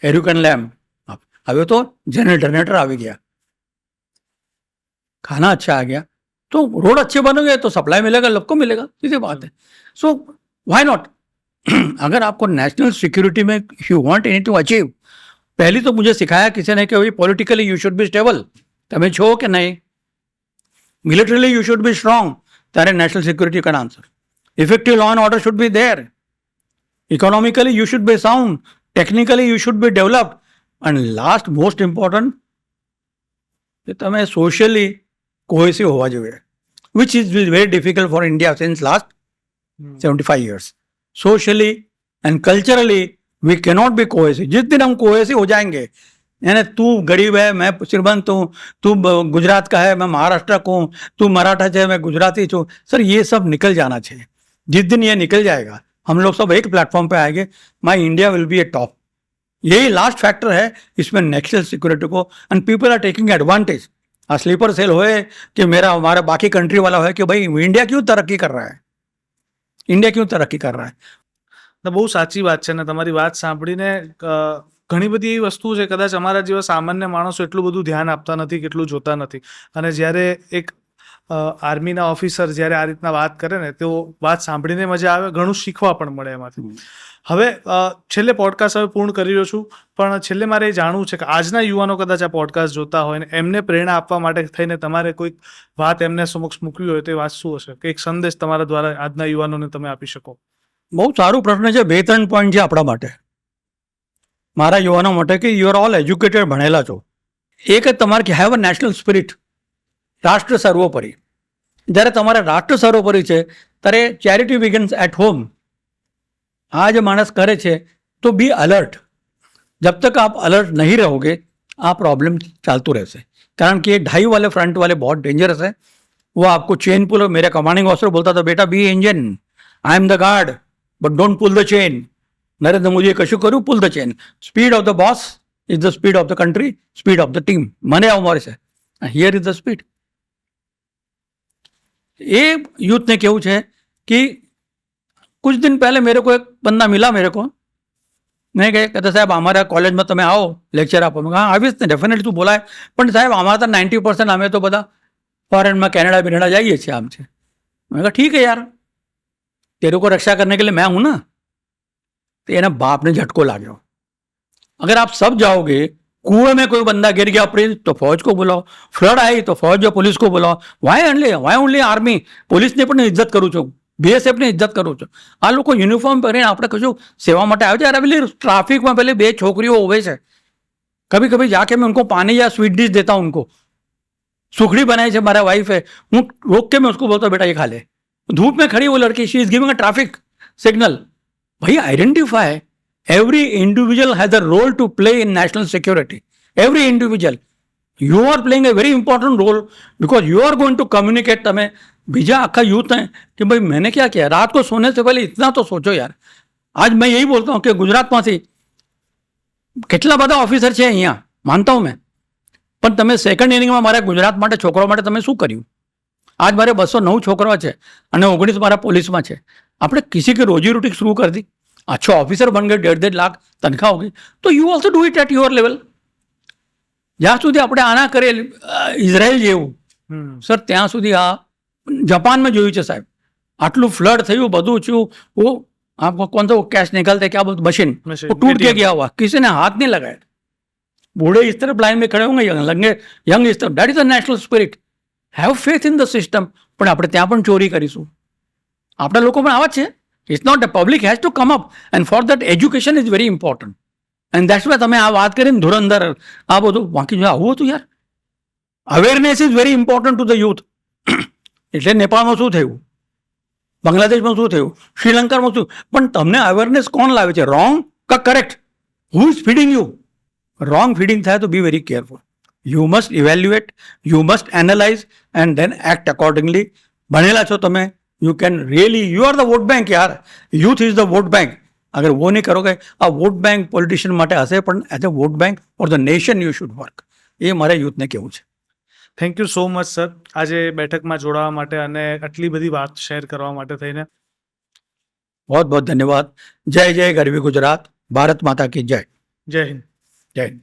એર્યુકન લેમ્પ, હવે તો जनरेटर આવી ગયા, खाना अच्छा आ गया, तो रोड अच्छे बनोगे तो सप्लाई मिलेगा, सबको मिलेगा, सीधी बात है। So why not. अगर आपको नेशनल सिक्योरिटी में you want any to achieve, पहली तो मुझे सिखाया किसी ने कि भाई politically you should be stable, તમે છો કે નહીં, militarily you should be strong, ત્યારે national security can answer. Effective law and order should be there, economically you should be sound, technically you should be developed, and last most important કે તમે socially cohesive होवा જોઈએ, which is very difficult for India since last 75 years. Socially and culturally we cannot be cohesive. जिस दिन हम cohesive हो जाएंगे, यानी तू गरीब है मैं श्रीमंत हूँ, तू गुजरात का है मैं महाराष्ट्र को हूँ, तू मराठा है मैं गुजराती हूँ, सर ये सब निकल जाना चाहिए। जिस दिन ये निकल जाएगा हम लोग सब एक प्लेटफॉर्म पे आएंगे, my India will be a top. यही लास्ट फैक्टर है इसमें नेशनल सिक्योरिटी को, and people are taking advantage. Sleeper cell होए कि हमारा बाकी कंट्री वाला है कि भाई इंडिया क्यों तरक्की कर रहा है, इंडिया क्यों तरक्की कर रहा है। તો બહુ સાચી વાત છે ને તમારી વાત સાંભળીને ઘણી બધી એવી વસ્તુ છે કદાચ અમારા જેવા સામાન્ય માણસો એટલું બધું ધ્યાન આપતા નથી, કેટલું જોતા નથી, અને જ્યારે એક આર્મીના ઓફિસર જ્યારે આ રીતના વાત કરે ને તો વાત સાંભળીને મજા આવે, ઘણું શીખવા પણ મળે એમાંથી. હવે છેલ્લે પોડકાસ્ટ હવે પૂર્ણ કરી રહ્યો છું, પણ છેલ્લે મારે એ જાણવું છે કે આજના યુવાનો કદાચ આ પોડકાસ્ટ જોતા હોય ને એમને પ્રેરણા આપવા માટે થઈને તમારે કોઈક વાત એમને સમક્ષ મૂકવી હોય તો એ વાત શું હશે, કે એક સંદેશ તમારા દ્વારા આજના યુવાનોને તમે આપી શકો? બહુ સારું પ્રશ્ન છે. 2-3 પોઈન્ટ છે આપણા માટે, મારા યુવાનો માટે, કે યુ આર ઓલ એજ્યુકેટેડ, ભણેલા છો. એક જ તમારે કે હેવ અ નેશનલ સ્પિરિટ, રાષ્ટ્ર સર્વોપરી. જ્યારે તમારે રાષ્ટ્ર સર્વોપરી છે ત્યારે ચેરિટી બિગન્સ એટ હોમ. આ જે માણસ કરે છે તો બી अलर्ट. जब तक आप अलर्ट नहीं रहोगे आप प्रॉब्लम चालतू रहते, कारण कि ये ढाई वाले फ्रंट वाले बहुत डेंजरस है. वो आपको चेन पुल, मेरा कमांडिंग ऑफिसर बोलता था, बेटा be engine, I am the guard but don't pull the chain. Narendra Modi कशु करूँ, pull the chain. Speed of the boss is the speed of the country, speed of the team. મને આવું મારે છે, हियर इज द स्पीड. ये youth ने केवू है कि कुछ दिन पहले मेरे को एक बंदा मिला मेरे को, मैं कहता साहब हमारा कॉलेज में તમે આવો લેક્ચર આપો. મેં કहा આવીશ ને, ડેફિનેટલી તું બોલાય, પણ સાહેબ અમારા તો 90% અમે તો બધા ફોરેનમાં કેનેડા બેનેડા जाइए છીએ, આમ છે. मैं कहा ठीक है यार, तेरे को रक्षा करने के लिए मैं हूं ना. तो एना बाप ने झटको लाग्यो. अगर आप सब जाओगे, कुएं में कोई बंदा गिर गया तो फौज को बुलाओ, फ्लड आई तो फौज या पुलिस को बुलाओ. Y only army? पुलिस ने પણ ઇજ્જત કરું છું, BSF ને ઇજ્જત કરું છું. આ લોકો યુનિફોર્મ પહેરીને આપણે કશું સેવા માટે આવે છે. યાર પેલી ટ્રાફિકમાં પેલી 2 છોકરીઓ ઉભે છે, कभी कभी जाके मैं उनको पानी या स्वीट डिश देता हूँ, उनको सुखड़ी बनाई है हमारा वाइफ है, हूँ रोक के मैं उसको बोलता हूँ बेटा ये खा ले. धूप में खड़ी वो लड़की, she is giving a traffic signal. भाई identify, every individual has a role to play in national security. Every individual, you are playing a very important role because you are going to communicate. તમે બીજા આખા youth हैं कि भाई मैंने क्या किया, रात को सोने से पहले इतना तो सोचो यार. आज मैं यही बोलता हूँ कि गुजरातમાંથી કેટલા બધા ઓફિસર છે અહીંયા, માનતા હું મેં, પણ તમે સેકન્ડ ઇનિંગમાં મારા ગુજરાત માટે છોકરાઓ માટે તમે શું કર્યું? आज મારે 209 છોકરાઓ છે અને 19 મારા પોલીસમાં છે. આપણે किसी की रोजी रोटी शुरू कर दी, अच्छा ऑफिसर बन गए, 1.5 लाख तनख्वाह होगी, तो you also do it at your level. જ્યાં સુધી આપણે આના કરેલ ઇઝરાયલ જેવું સર, ત્યાં સુધી આ જાપાનમાં જોયું છે સાહેબ. આટલું फ्लड થયું, બધું થયું, वो आपको कौन सा वो कैश निकलते क्या बोलते मशीन, वो टूट के गया हुआ, किसी ने हाथ नहीं लगाया. बूढ़े इस तरफ लाइन में खड़े होंगे, यंग इस तरफ. That is the national spirit. Have faith in the system. પણ આપણે ત્યાં પણ ચોરી કરીશું. આપણા લોકો પણ આવા જ છે. It's not the public has to come up, and for that education is very important. And that's why તમે આ વાત કરીને ધુરંધર આ બધું બાકી જો આવું હતું યાર. Awareness is very important to the youth. એટલે નેપાળમાં શું થયું, બાંગ્લાદેશમાં શું થયું, શ્રીલંકામાં શું, પણ તમને અવેરનેસ કોણ લાવે છે, રોંગ કા correct? Who is feeding you? Wrong feeding થાય તો be very careful. You must evaluate, you must analyse and then act accordingly. ભણેલા છો તમે, you can really, you are the vote bank यार. Youth is the vote bank. अगर वो नहीं करोगे, आ वोट बैंक पॉलिटिशियन માટે હશે, પણ as a vote bank for the nation you should work. એ મારે યુથને કહેવું છે. Thank you so much sir, આજે બેઠકમાં જોડાવા માટે અને આટલી બધી વાત શેર કરવા માટે થઈને. बहुत बहुत धन्यवाद. जय जय गरवी गुजरात. भारत माता की जय. જય હિન્દ. जय हिंद.